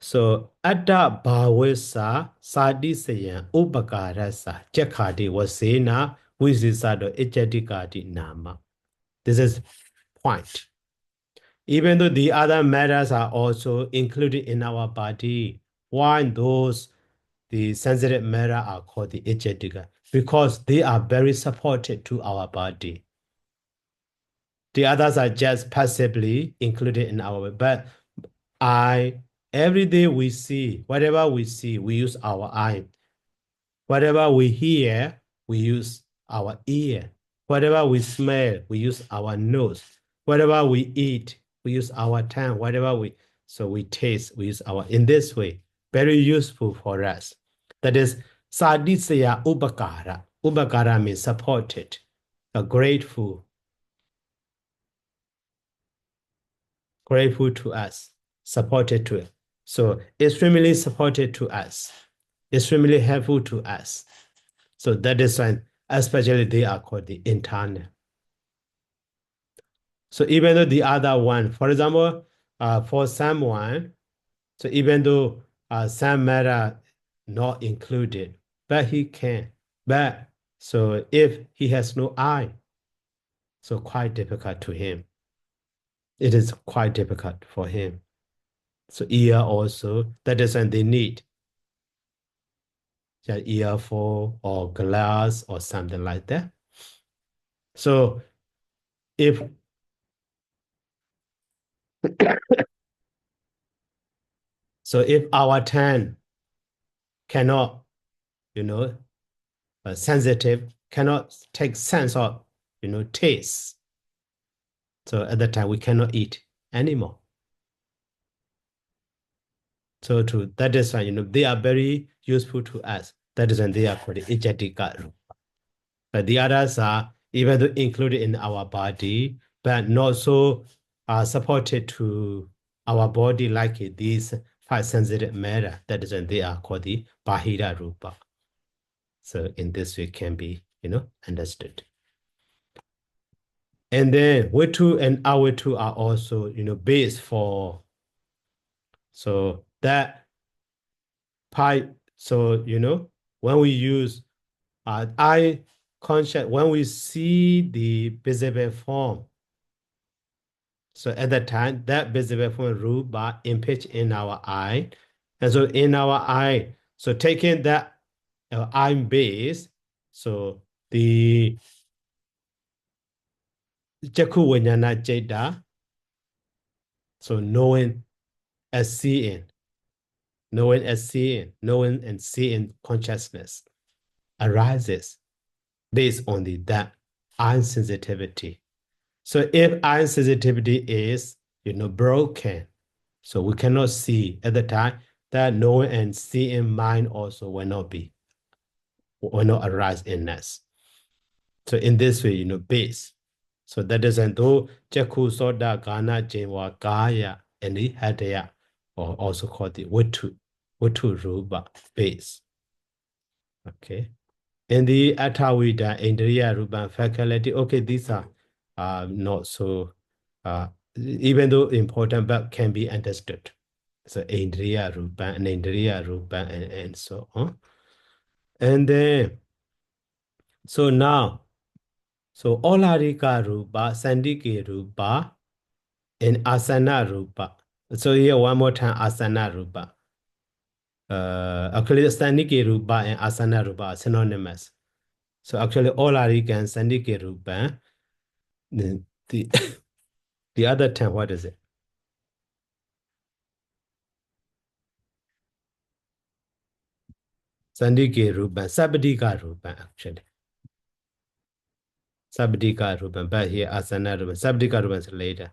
So Adda Bhawesa Sadi Sayan Upakarasa Jakhadi Wasena Wisisado Ejadikadi Nama. This is point. Even though the other matters are also included in our body, why those the sensitive matter are called the ejadika? Because they are very supported to our body. The others are just passively included in our, but every day we see, whatever we see, we use our eye. Whatever we hear, we use our ear. Whatever we smell, we use our nose. Whatever we eat, we use our tongue. So we taste, we use in this way, very useful for us. That is, sadisaya upakara. Upakara means supported, grateful to us, supported to it. So extremely supported to us, extremely helpful to us. So that is why, especially they are called the internal. So even though the other one, for example, for someone, so even though some matter not included, but he can. But so if he has no eye, so quite difficult to him. It is quite difficult for him. So ear also, that is when they need an earphone or glass or something like that. So if our tongue cannot, sensitive, cannot take sense of, taste, so at that time we cannot eat anymore. So that is why, they are very useful to us. That is when they are called ijadika. But the others are even though included in our body, but not so supported to our body like these 5 sensitive matter. That is when they are called the bahira rupa. So in this way can be, understood. And then wetu and awetu are also, base for, so that pi, so, when we use eye conscious, when we see the visible form, so at that time, that visible form rupa impinge in our eye. And so in our eye, So taking that I'm base, so the Jaku Vinyana Jeta, so knowing as seeing, knowing as seeing, knowing and seeing consciousness arises based on that iron sensitivity. So if iron sensitivity is, broken, so we cannot see at the time, that knowing and seeing mind also will not arise in us. So in this way, base. So that isn't though Jaku Soda Gana Jinwa Gaya and the Hadaya, or also called the Watu Rupa base. Okay. In the Atawida, Indriya Rupa faculty, okay, these are not so even though important, but can be understood. So Indriya Rupa and Indriya Rupa and so on. And then so now, so Olarika Rupa, Sandiki Rupa, and Asana Rupa. So here one more time, Asana Rupa. Actually, Sandiki Rupa and Asana Rupa are synonymous. So actually, Olarika and Sandiki Rupa, the the other term, what is it? Sandiki Rupa, Sabadika Rupa, actually. Sabdika Rupan, but here Asana Rupan, Sabdika Rupan is later.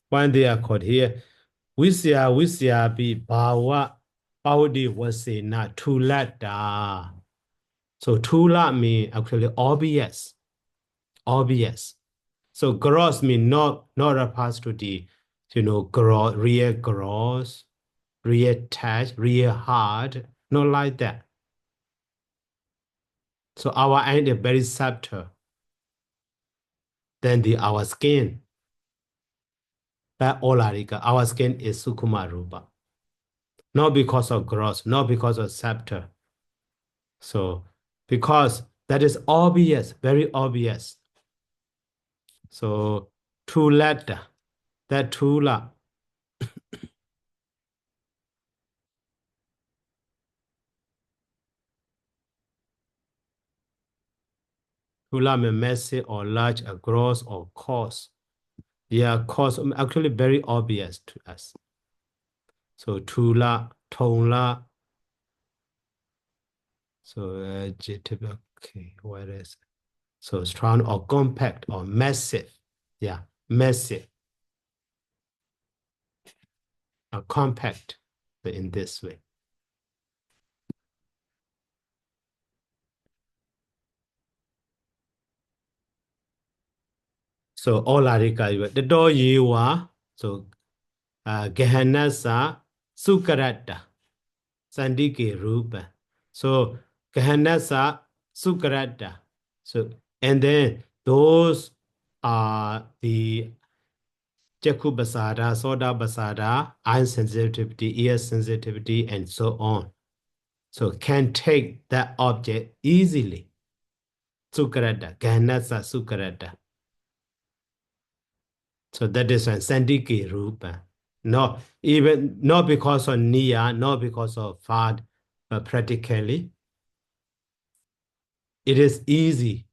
When they are called here, Visya be Bawa, Baudi was say not Tulata. So Tula mean actually obvious, obvious. So gross mean not opposed to the, gross, real gross, real touch, real hard, not like that. So our end is very subtle than our skin. But Olarika, our skin is Sukuma Rupa. Not because of gross, not because of scepter. So, because that is obvious, very obvious. So, Tulata, that Tula. Tula means messy or large, or gross or coarse. Yeah, coarse, actually very obvious to us. So, Tula, Tonla. So, okay, what is it? So, strong or compact or massive. Yeah, massive. Or compact in this way. So Olarika, the door you are, so Gehanasa Sukarata, Sandiki Rupa. So Gehanasa Sukarata. So, and then those are the Jaku Basada, Soda Basada, eye sensitivity, ear sensitivity, and so on. So can take that object easily. Sukarata, Gehanasa Sukarata. So that is a Sandiki Rupa. No, even not because of Niya, not because of Fad, but practically, it is easy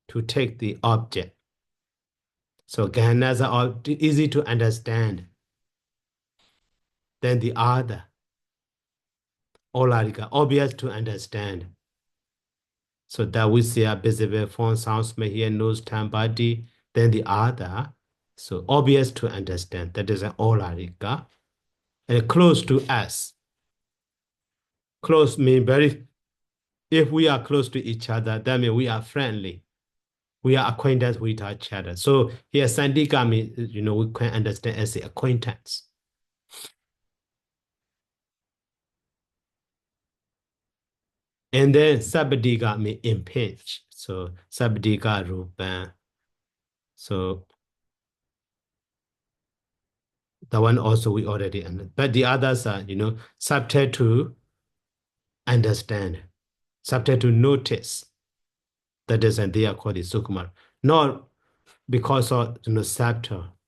to take the object. So Gahanas are easy to understand than the other. Olarika, obvious to understand. So that we see a visible form, sounds, may hear, nose, time, body, then the other. So obvious to understand. That is an Olarika. And close to us. Close means very, if we are close to each other, that means we are friendly. We are acquainted with each other. So here, Sandika means, we can understand as the acquaintance. And then Sabadika means impinge. So Sabadika Rupa. So the one also we already understand. But the others are, subject to understand, subject to notice. That is, and they are called the Sukumar. Not because of,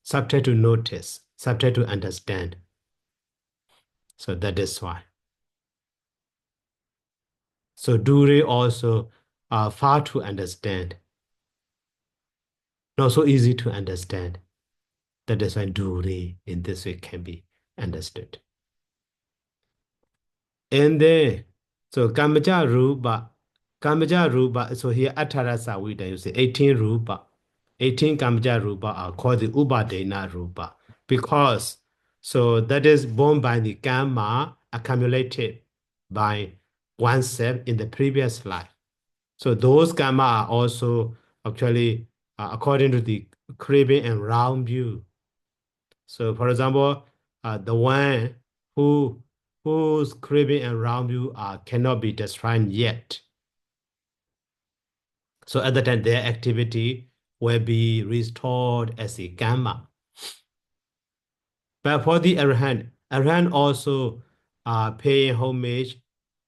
subject to notice, subject to understand. So that is why. So Dure also are far to understand, not so easy to understand. That is why Dure in this way can be understood. And then, so Kamaja Rupa, so here Atharasa Vida, you say 18 Rupa. 18 Kamaja Rupa are called the Upadena Rupa. Because, so that is born by the Karma accumulated by oneself in the previous life. So those Karma are also actually according to the craving and round view. So for example, the one who whose craving and round view cannot be destroyed yet. So at the time, their activity will be restored as a karma. But for the Arahant also paying homage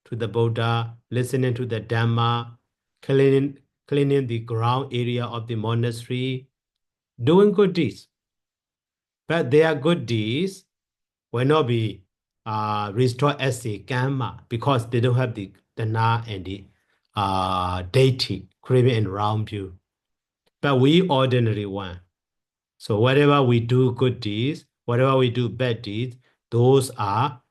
to the Buddha, listening to the Dhamma, cleaning the ground area of the monastery, doing good deeds. But their good deeds will not be restored as a karma because they don't have the dana and the deity, craving and round view. But we ordinary one. So whatever we do good deeds, whatever we do bad deeds, those are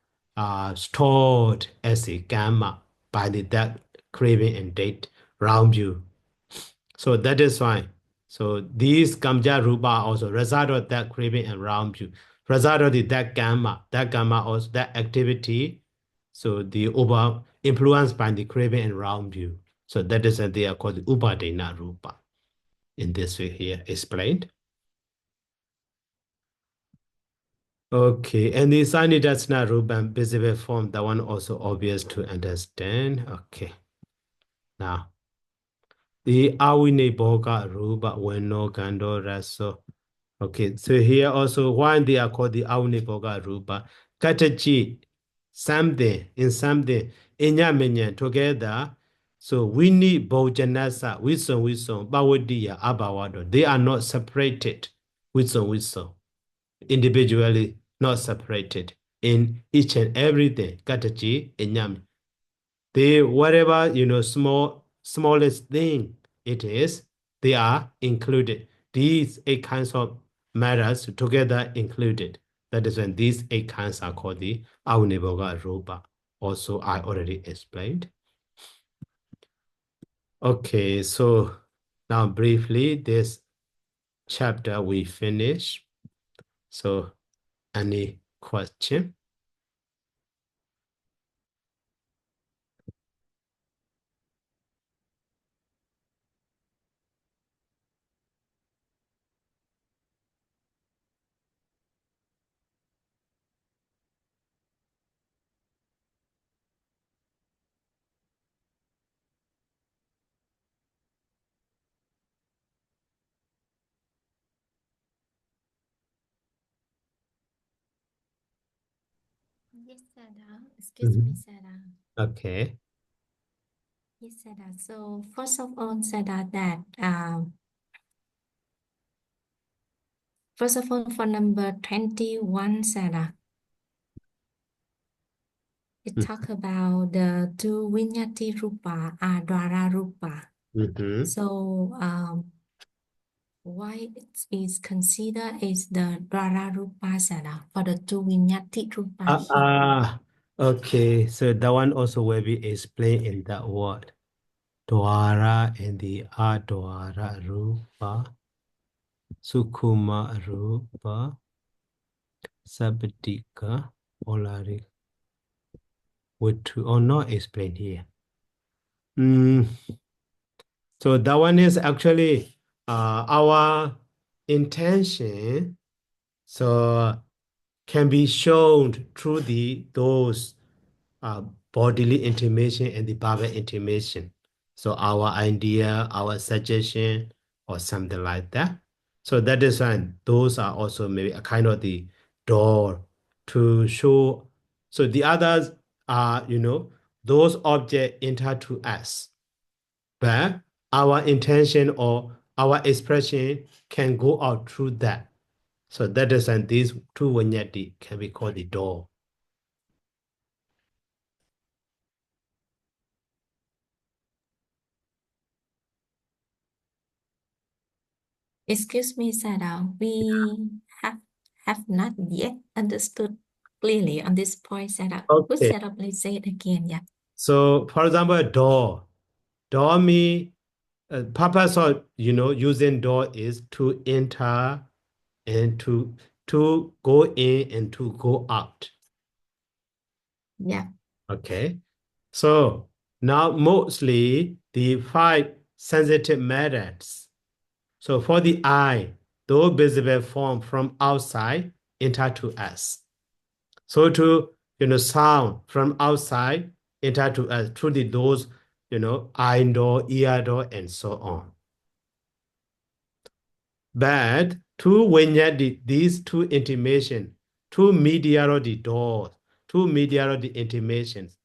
stored as a karma by that craving and date round view. So that is fine. So these kamja rupa are also result of that craving and round view. Result of that karma also that activity. So the over influenced by the craving and round view. So that is they are called the upadena rupa. In this way here explained. Okay, and the sanidasana rupa and visible form, that one also obvious to understand. Okay. Now the awine boga rupa weno gando raso. Okay, so here also why they are called the Auniboga Rupa. Katachi, something, in something, inyamenya together. So we need Bojanasa, wisdom, Bawadiya, Abawado. They are not separated, wisdom, individually, not separated in each and everything. Katachi, inyam. They, whatever, smallest thing it is, they are included. These 8 kinds of matters together included. That is when these 8 kinds are called the Avniboga Rupa. Also, I already explained. Okay, so now briefly, this chapter we finish. So, any question? Yes, Sada. Excuse me, Mhm. Sada. Okay. Yes, Sada. So first of all, Sada, that first of all, for number 21, Sada, it Mm. talk about the two Vinyati Rupa, Dwara Rupa. Mhm. So why it is considered as the Dwara Rupa, Sada, for the two Vinyati Rupa here? Okay. So that one also will be explained in that word. Dwara and the Adwara Rupa, Sukhuma Rupa, Sabatika, Olari. Or not explained here. So that one is actually our intention. So can be shown through those bodily intimation and the verbal intimation. So our idea, our suggestion, or something like that. So that is why those are also maybe a kind of the door to show. So the others are, those objects enter to us, but our intention or our expression can go out through that. So that is why these two vignette can be called the door. Excuse me, Sada. We have not yet understood clearly on this point, Sada. Could Okay. Sada please say it again? Yeah. So, for example, door. Door means purpose of using door is to enter and to go in and to go out. Yeah. Okay. So now mostly the five sensitive methods. So for the eye, those visible form from outside enter to us. So to sound from outside enter to us through the doors, eye door, ear door, and so on. But these two intimation, two media of the door, two media of the intimations,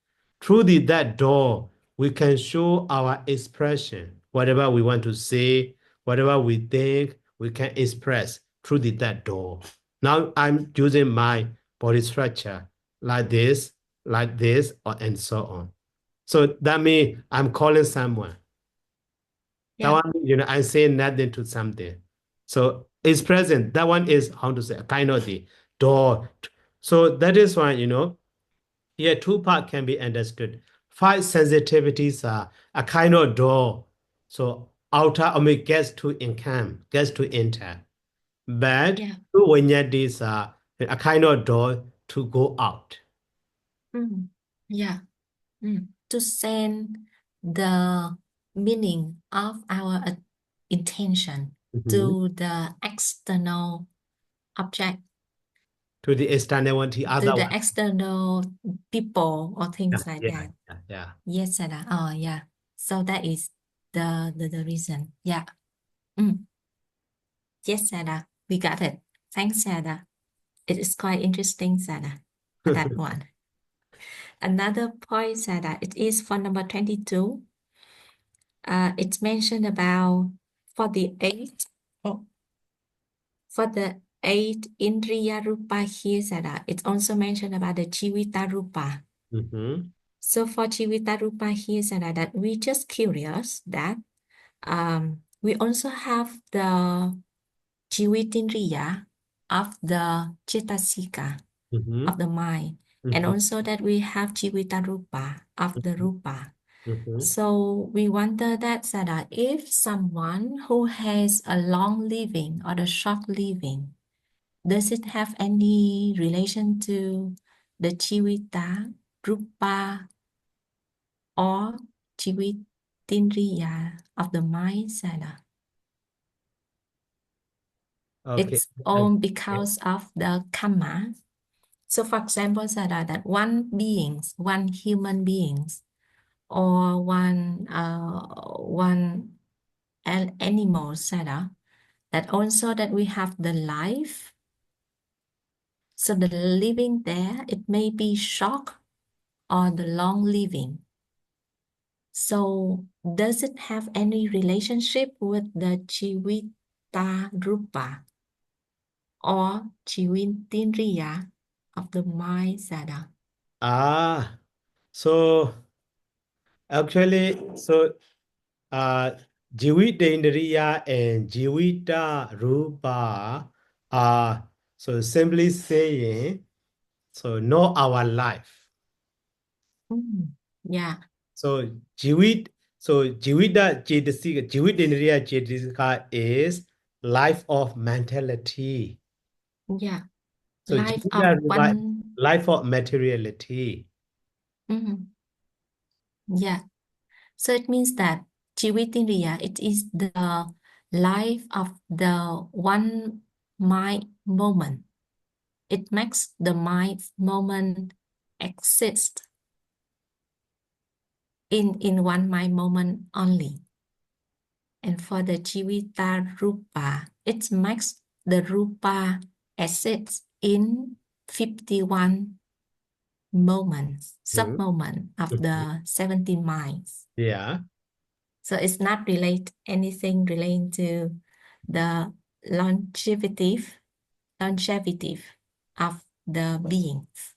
through that door, we can show our expression. Whatever we want to say, whatever we think, we can express through that door. Now I'm using my body structure like this, and so on. So that means I'm calling someone. That Yeah. one, I say nothing to something. So it's present. That one is how to say kind of the door. So that is why, here two part can be understood. Five sensitivities are a kind of door. So outer gets to income, gets to enter. But Yeah. two vinyadis are a kind of door to go out. Yeah. To send the meaning of our intention Mhm. to the external object, To the external one, the to other the one. external people or Yeah, things like yeah, that. yeah, yeah. Yes, Sada. Oh, yeah. So that is the reason. Yeah. Mm. Yes, Sada. We got it. Thanks, Sada. It is quite interesting, Sada, for that one. Another point, Sada, it is for number 22. It's mentioned about for the eight, oh, for the eight Indriya Rupa here, Sada, it's also mentioned about the Jivita Rupa. Mm-hmm. So for Jivita Rupa here, Sada, that we just curious that we also have the Jivitindriya of the Chetasika, Mm-hmm. of the mind, and Mm-hmm. also that we have Jivita Rupa of the Rupa. Mm-hmm. So we wonder that, Sada, if someone who has a long living or a short living, does it have any relation to the Jivita Rupa or Jivitindriya of the mind, Sada? Okay. It's all because of the karma. So for example, Sada, that one human beings, or one animal, Sada, that also that we have the life. So the living there, it may be short or the long living. So does it have any relationship with the Jivita Rupa or Jivitindriya of the mind, Sada? So actually, uh, Jivita Indriya and Jivita Rupa are so simply saying, so know our life. Yeah, So Jivita Indriya Chetasika is life of mentality. yeah. So Life of Jivita Rupa, one, life of materiality. yeah. So it means that Jivitindriya, it is the life of the one mind moment. It makes the mind moment exist in one mind moment only. And for the Jivita Rupa, it makes the Rupa exist in 51 moments, Mhm. sub-moment of Mhm. the 17 minds. Yeah. So it's not anything relating to the longevity of the beings.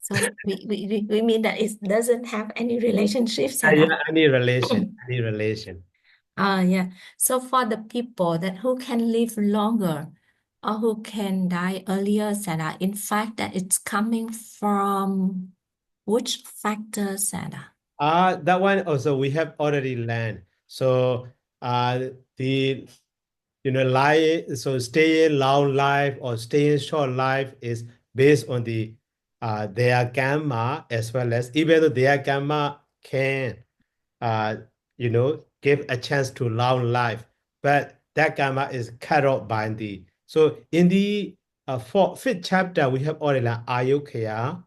So we mean that it doesn't have any relationship, Yeah, Sada. any relation, any relation. Yeah. So for the people that who can live longer or who can die earlier, Sada, in fact, that it's coming from which factor, Sada? That one also we have already learned. So the life, so staying long life or staying short life is based on their karma, as well as even though their karma can give a chance to long life, but that karma is cut off by the. So in the fifth chapter, we have already learned Ayukya,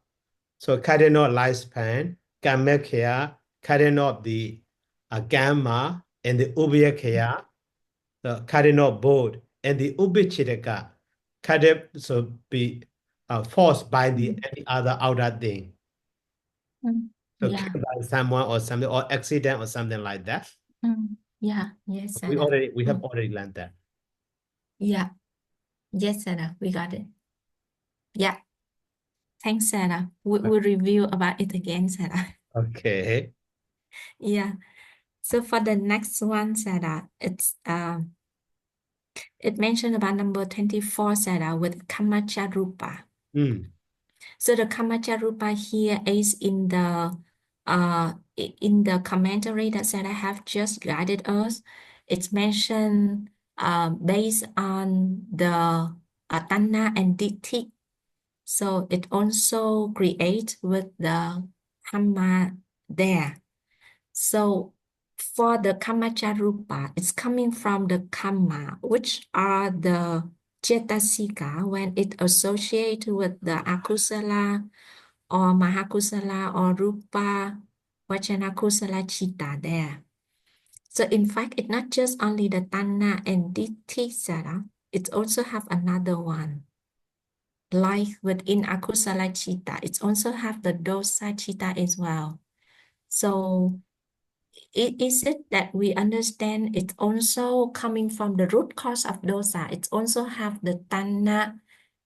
so cutting off lifespan, Kamekya, cutting off the karma, and the Ubhayakya, the cutting off both, and the Ubhichitaka, cut it, so be forced by any other outer thing. So Yeah. killed by someone or something, or accident or something like that. Yeah. Yes, We Sada. have already learned that. Yeah. Yes, Sada. We got it. Yeah. Thanks, Sarah. We'll review about it again, Sarah. Okay. Yeah. So for the next one, Sarah, it mentioned about number 24, Sarah, with Kamacharupa. So the Kamacharupa here is in the commentary that Sarah have just guided us. It's mentioned based on the Tanna and Ditti. So it also creates with the Kama there. So for the Kamacharupa, it's coming from the Kama, which are the Cetasika when it associates with the Akusala or Mahakusala or Rupa Vachana Kusala Chitta there. So in fact, it's not just only the Tanna and Ditti Sara, it also have another one. Like within Akusala Chitta, it also have the Dosa Chitta as well. So is it that we understand it's also coming from the root cause of dosa? It also have the tanna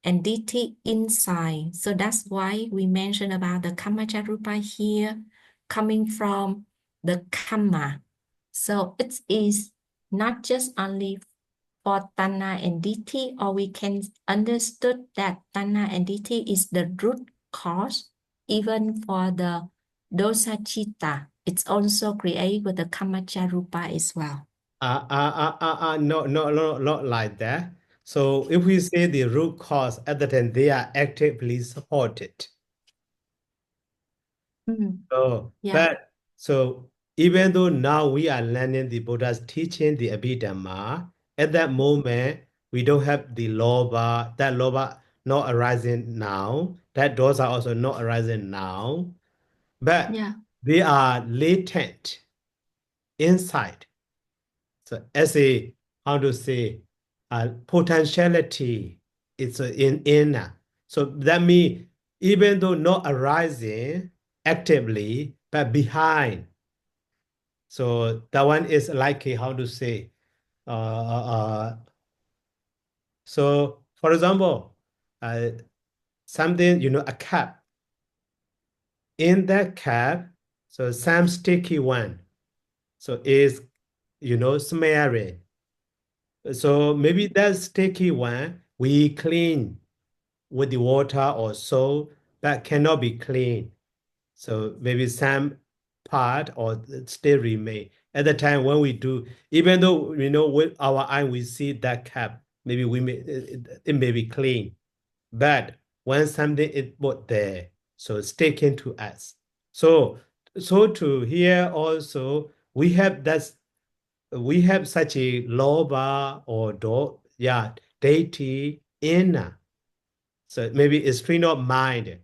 and ditti inside. So that's why we mentioned about the kamacharupa here coming from the kamma. So it is not just only for tanna and ditti, or we can understood that tanna and ditti is the root cause even for the dosa chitta. It's also created with the kamacharupa as well. No, not like that. So if we say the root cause, at the time they are actively supported. So, Yeah. so even though now we are learning the Buddha's teaching, the Abhidhamma, at that moment we don't have the loba, that loba not arising now, that dosa also not arising now, but Yeah. they are latent inside. So as a, how to say, potentiality, it's in inner. So that means even though not arising actively, but behind. So that one is like how to say. So for example, something, a cup. In that cup, so some sticky one. So is, smearing. So maybe that sticky one, we clean with the water or so, but cannot be clean. So maybe some part or still remain. At the time when we do, even though with our eye we see that cap, maybe it may be clean, but when something is put there, so it's taken to us. So to here also we have such a loba or deity in. So maybe it's free of mind.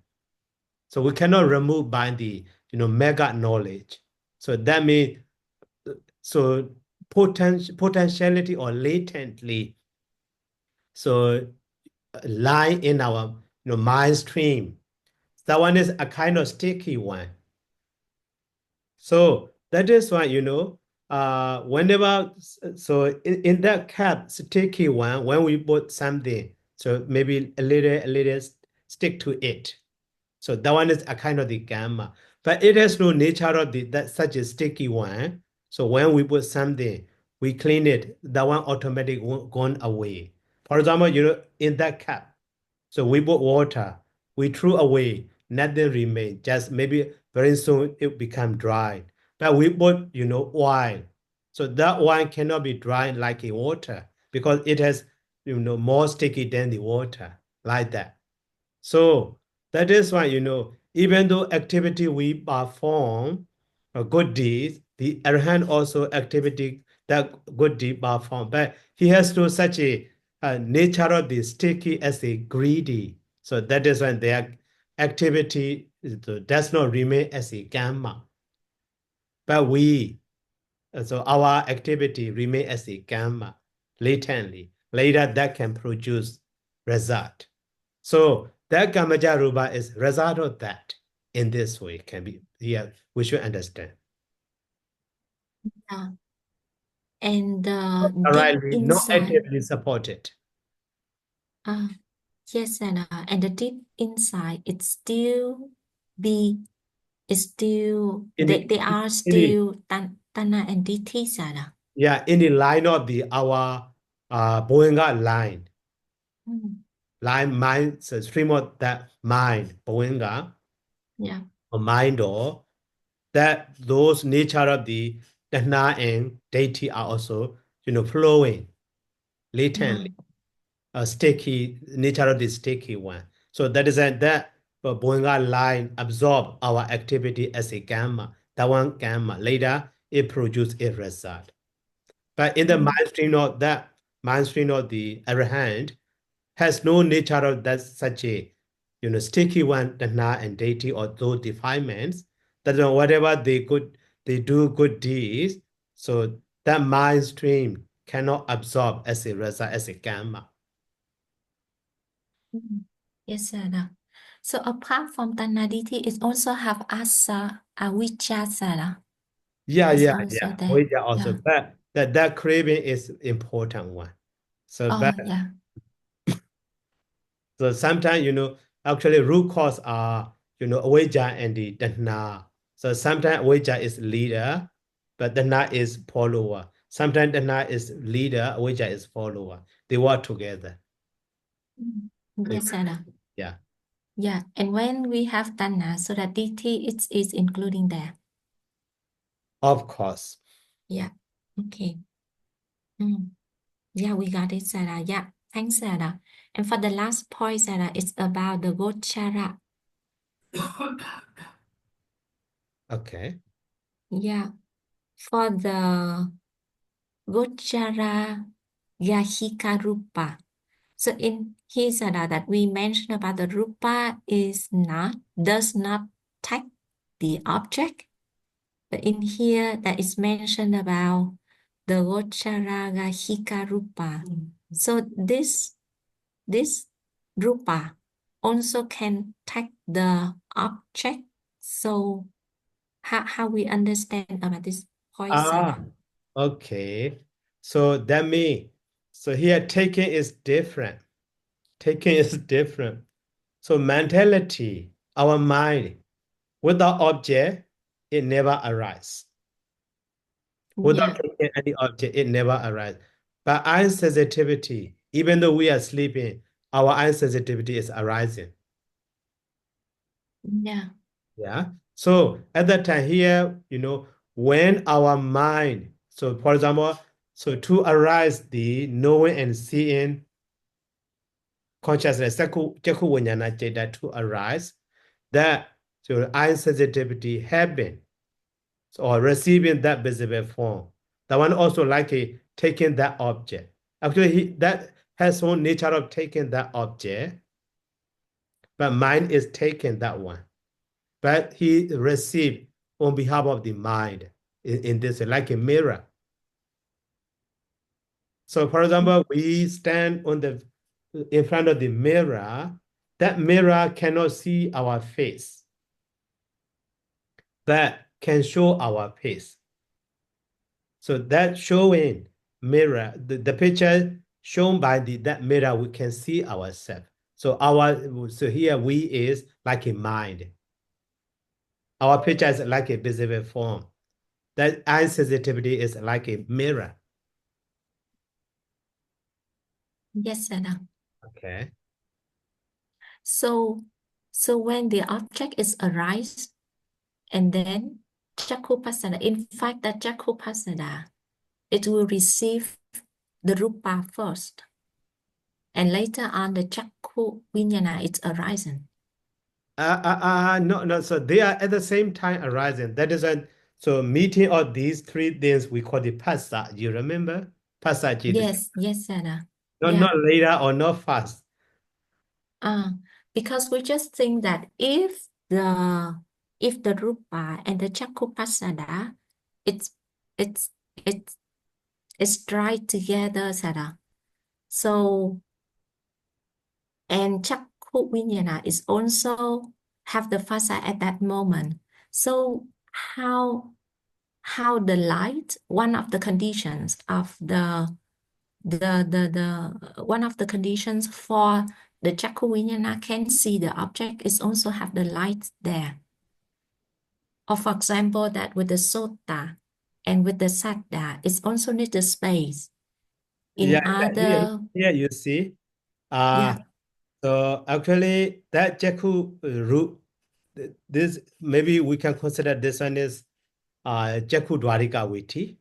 So we cannot remove by the mega knowledge. So that means so potentiality or latently so lie in our mind stream. That one is a kind of sticky one. So that is why whenever so in that cap sticky one, when we put something, so maybe a little stick to it. So that one is a kind of the gamma, but it has no nature of that such a sticky one. So when we put something, we clean it, that one automatically gone away. For example, in that cup, so we put water, we threw away, nothing remain. Just maybe very soon it become dry. But we put, wine. So that wine cannot be dry like a water because it has, more sticky than the water, like that. So that is why, even though activity we perform, good deeds, the other hand also activity that good deed perform, but he has no such a nature of the sticky as a greedy. So that is when their activity does not remain as a gamma. But so our activity remain as a gamma latently. Later that can produce result. So that Kamaja Rupa is result of that in this way can be here. We should understand. Yeah. And the deep Rightly, not inside. actively supported. Yes, and the deep inside, it's still be, it's still they are still Tana and Dithi, Sada. Yeah, in the line of our Boeing line. Line mind, so stream of that mind, Boeing, Yeah. or mind or that those nature of the Dana and deity are also, flowing latently. A sticky nature of the sticky one. So that is that Boeing line absorb our activity as a gamma. That one gamma. Later it produce a result. But in the mind stream of the other hand, has no nature of that such a sticky one, Dana and deity or those defilements. That whatever they do good deeds, so that mind stream cannot absorb as a result as a gamma. Yes, Sada. So apart from Tanaditi, it also have Asa Avijja, Sada. Yeah. Also there. Also, but that craving is important one. So, but Yeah. so sometimes actually root cause are Avijja and the Dana. So sometimes Avijja is leader, but Dana is follower. Sometimes Dana is leader, Avijja is follower. They work together. Yes, Sada. Yeah. Yeah, and when we have Tana, so that DT is including there. Of course. Yeah. Okay. Yeah, we got it, Sarah. Yeah, thanks, Sarah. And for the last point, Sarah, it's about the Gochara. Okay. Yeah, for the Gochara Yahika Rupa. So in here, Sarah, that we mentioned about the Rupa does not take the object. But in here, that is mentioned about the Gochara Yahika Rupa. So this Rupa also can take the object. So how we understand about this point, Sarah? Okay. So that means, so here taking is different. Taking is different. So mentality, our mind, without object, it never arises. Without taking any object, it never arises. But eye sensitivity, even though we are sleeping, our eye sensitivity is arising. Yeah. Yeah. So at that time here, when our mind, so for example, so to arise the knowing and seeing consciousness, jaku vijnana citta to arise, that so eye sensitivity happen, or receiving that visible form. The one also like taking that object. Actually, that has own nature of taking that object, but mind is taking that one. But he received on behalf of the mind in this, like a mirror. So for example, we stand in front of the mirror, that mirror cannot see our face, but can show our face. So that showing mirror, the picture shown by that mirror, we can see ourselves. So here we is like a mind. Our picture is like a visible form. That eye sensitivity is like a mirror. Yes, Sada. Okay. So when the object is arise, and then Chakkupassada, in fact, the Chakkupassada, it will receive the Rupa first. And later on, the Chakku Vijnana is arising. No. So they are at the same time arising. That is so meeting of these three things we call the passa. You remember? Passa. Yes, Sada. No, Yeah. not later or not fast. Because we just think that if the Rupa and the Chakkupassada, it's it's it's it's tied together, Sada. So, and Chakku Vijnana is also have the phasa at that moment. So how the light, one of the conditions of the one of the conditions for the Chakku Vijnana can see the object is also have the light there. Or for example, that with the Sota and with the Saddha, it's also need the space. In other, Here you see. yeah. So actually that Jakku root, this maybe we can consider this one is Jakku Dwarika Viti.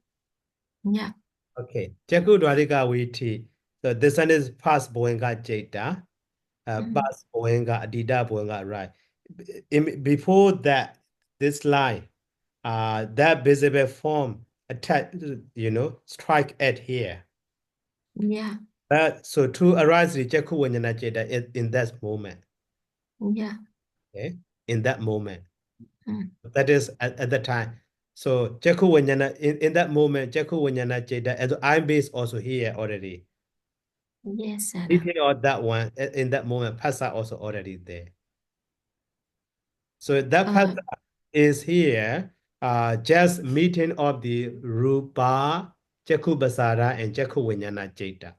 Yeah. Okay, Jakku Dwarika Viti. So this one is past Boenga Jeta, past Boenga Adida Boenga, right? Before that, this line, that visible form attack, strike at here. Yeah. So to arise the Jakku Vanyana Jeta in that moment. Yeah. Okay, in that moment. Mm. That is at the time. So Jakku Vanyana, in that moment, Jakku Vanyana Jeta, and I'm based also here already. Yes, Sada. Meeting of that one, in that moment, Pasa also already there. So that Pasa is here, just meeting of the Rupa, Jakku Basara, and Jakku Vanyana Jeta.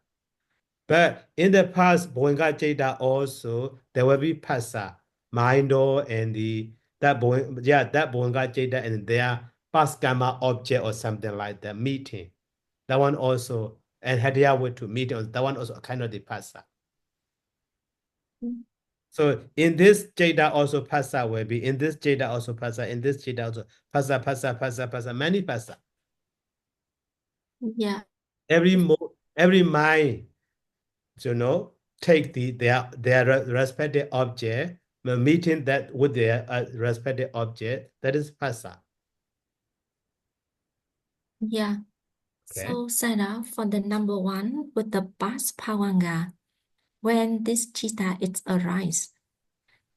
But in the past, Boenga Jeta also, there will be Pasa, Mindo, and that Boenga Jeta and their past gamma object or something like that meeting. That one also, and Hadia were to meet, that one also kind of the Pasa. So in this Jada also Pasa will be, in this Jada also Pasa, in this Jada also Pasa, many Pasa. Yeah. Every mind, take their respective object, meeting that with their respective object, that is Pasa. Yeah. Okay. So, Sada, for the number one, with the past Pawanga, when this chitta is arise,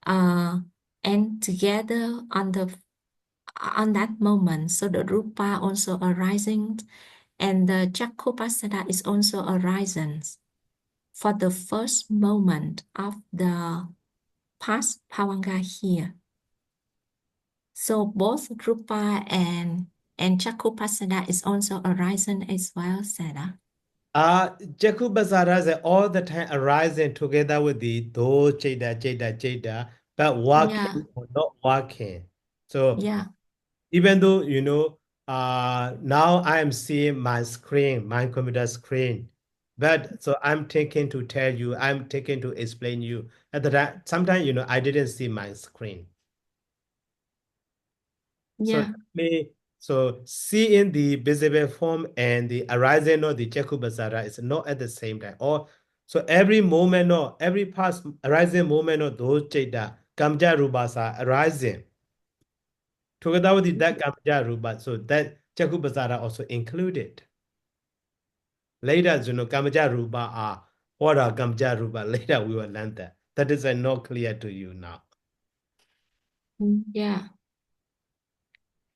and together on that moment, so the Rupa also arising, and the Chakkupassada is also arising for the first moment of the past Pawanga here. So both Rupa and Chakkupassada is also arising as well, Sada. Jakku Basaras are all the time arising together with the do Jada, but working or not working. So Yeah. even though, now I am seeing my screen, my computer screen, but so I'm taking to tell you, I'm taking to explain you. At the time, sometimes, I didn't see my screen. Yeah. So seeing the visible form and the arising of the Jakubasara is not at the same time. So every moment or every past arising moment of those Jada, Kamja Rubasa arising. Together with that Kamja Ruba, so that Jakubasara also included. Later, Kamja Ruba are what are Kamja Ruba? Later we will learn that. That is not clear to you now. Yeah.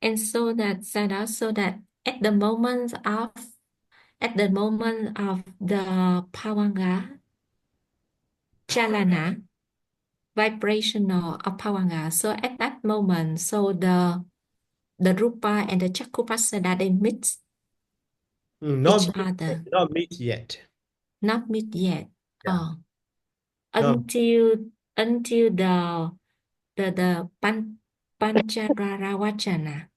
And so that Sada, so that at the moment of the Pawanga Chalana, vibrational of Pawanga. So at that moment, so the Rupa and the Chakkupassada, they meet each other. Not meet yet. Not meet yet. Yeah. No. until the Pancharavachana.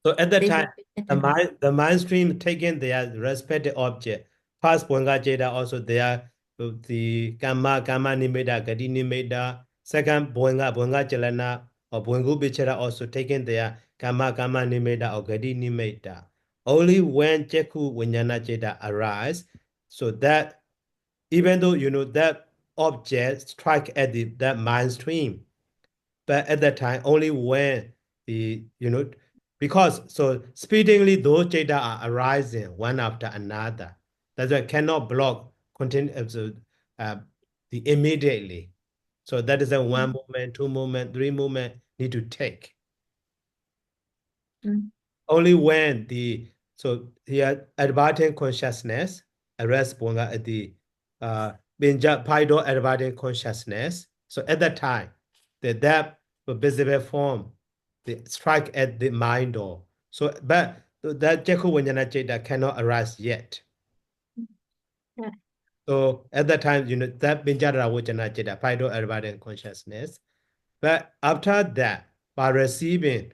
So at that They time, repeated. the mind stream taking their respective object. First Bhanga Jeda also there, the Kama Nimitta, Gadi Nimitta. Second Bhanga Chalana or Bhungu Bichara also taking their Kama Nimitta or Gadi Nimitta. Only when Cheku Vinyana Jeda arise, so that even though that object strike at that mind stream, but at that time only when because so speedingly those data are arising one after another. That's why cannot block continue the immediately. So that is a one movement, two movement, three movement need to take. Only when here adverting consciousness arrest bonga at the binja paido adverting consciousness. So at that time, that visible form, the strike at the mind door. So but that Jeku Vanyana Jeda cannot arise yet. Yeah. So at that time, that Binjara Vajana Jeda, paido adverting consciousness. But after that, by receiving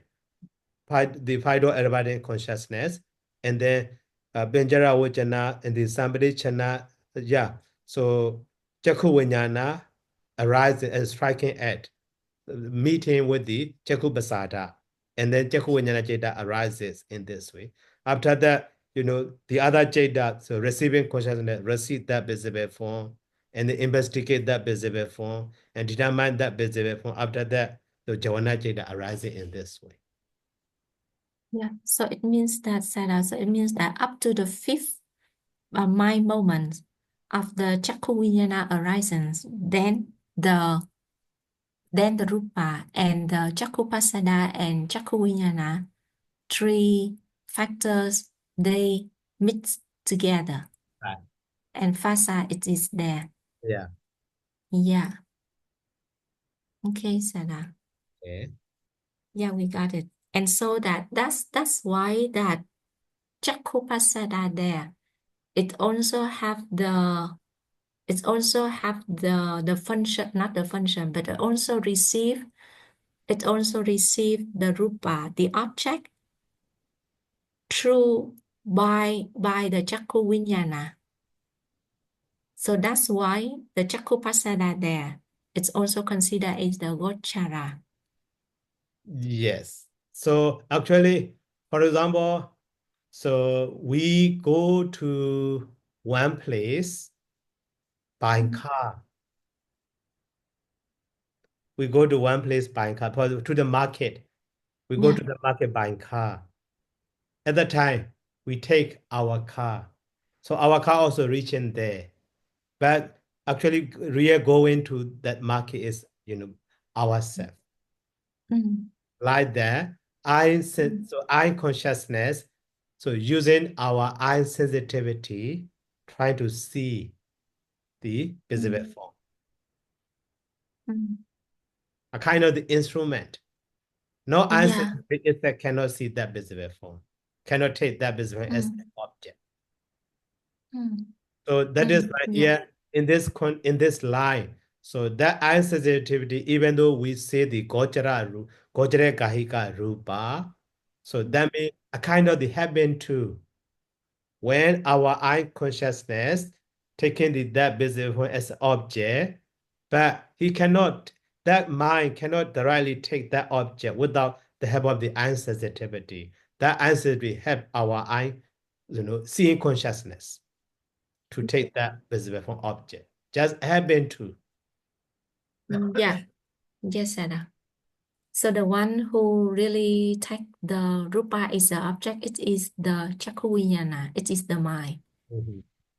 the Paido Advanced consciousness, and then Benjara Vajana and the Sambhadi Chana, so Jaku Vinyana arises and striking at meeting with the Jaku Basada, and then Jaku Vinyana Jeda arises in this way. After that, the other Jeda, so receiving consciousness, receive that visible form, and then investigate that visible form, and determine that visible form. After that, the Jawana Jeda arises in this way. Yeah, so it means that up to the fifth mind moment of the Chakku Vijnana arises, then the Rupa and the Chakku Pasada and Chakku Vijnana, three factors, they mix together. Right. And Fasa, it is there. Yeah. Yeah. Okay, Sada. Okay. Yeah, we got it. And so that's why that Chakku Pasada there, it also have the function, not the function, but it also receive the rupa, the object, through by the Chakku Vinyana. So that's why the Chakku Pasada there, it's also considered as the Gochara. Yes. So actually, for example, so we go to one place buying car. We go to one place buying car, to the market. We go Yeah. to the market buying car. At that time, we take our car. So our car also reaching there. But actually, real going to that market is, ourselves. Like that, so eye consciousness, so using our eye sensitivity, trying to see the visible form. A kind of the instrument. No eye sensitivity is that cannot see that visible form, cannot take that visible as an object. So that is like here in this line. So that eye sensitivity, even though we say the Gochara Kahika Rupa, so that means a kind of the happen too. When our eye consciousness taking that visible as an object, but that mind cannot directly take that object without the help of the eye sensitivity. That eye sensitivity help our eye, seeing consciousness to take that visible from object. Just happen to. Yeah. Yes, Sada. So the one who really take the rupa is the object, it is the Chakku Vijnana, it is the mind.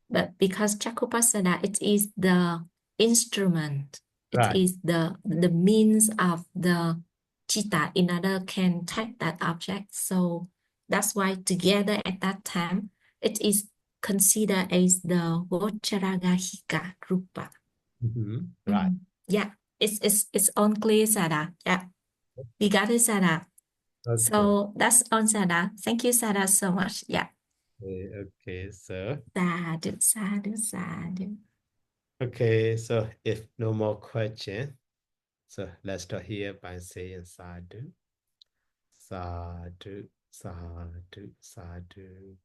But because Chakku Pasada, it is the instrument, it is the means of the chitta in order can take that object. So that's why together at that time, it is considered as the Vocharagahika Rupa. Right. Yeah, it's on clear, Sada. Yeah, we got it, Sada. Okay. So that's on, Sada. Thank you, Sada, so much. Yeah. Okay, so Sadhu, sadhu, sadhu. Okay, so if no more question, so let's start here by saying sadhu, sadhu, sadhu, sadhu.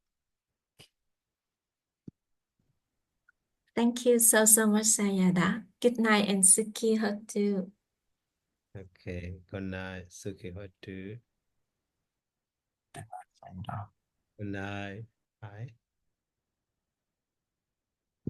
Thank you so much, Sayadaw. Good night and Suki Hotu. Okay, good night, Sukhi Hotu. Good night. Bye.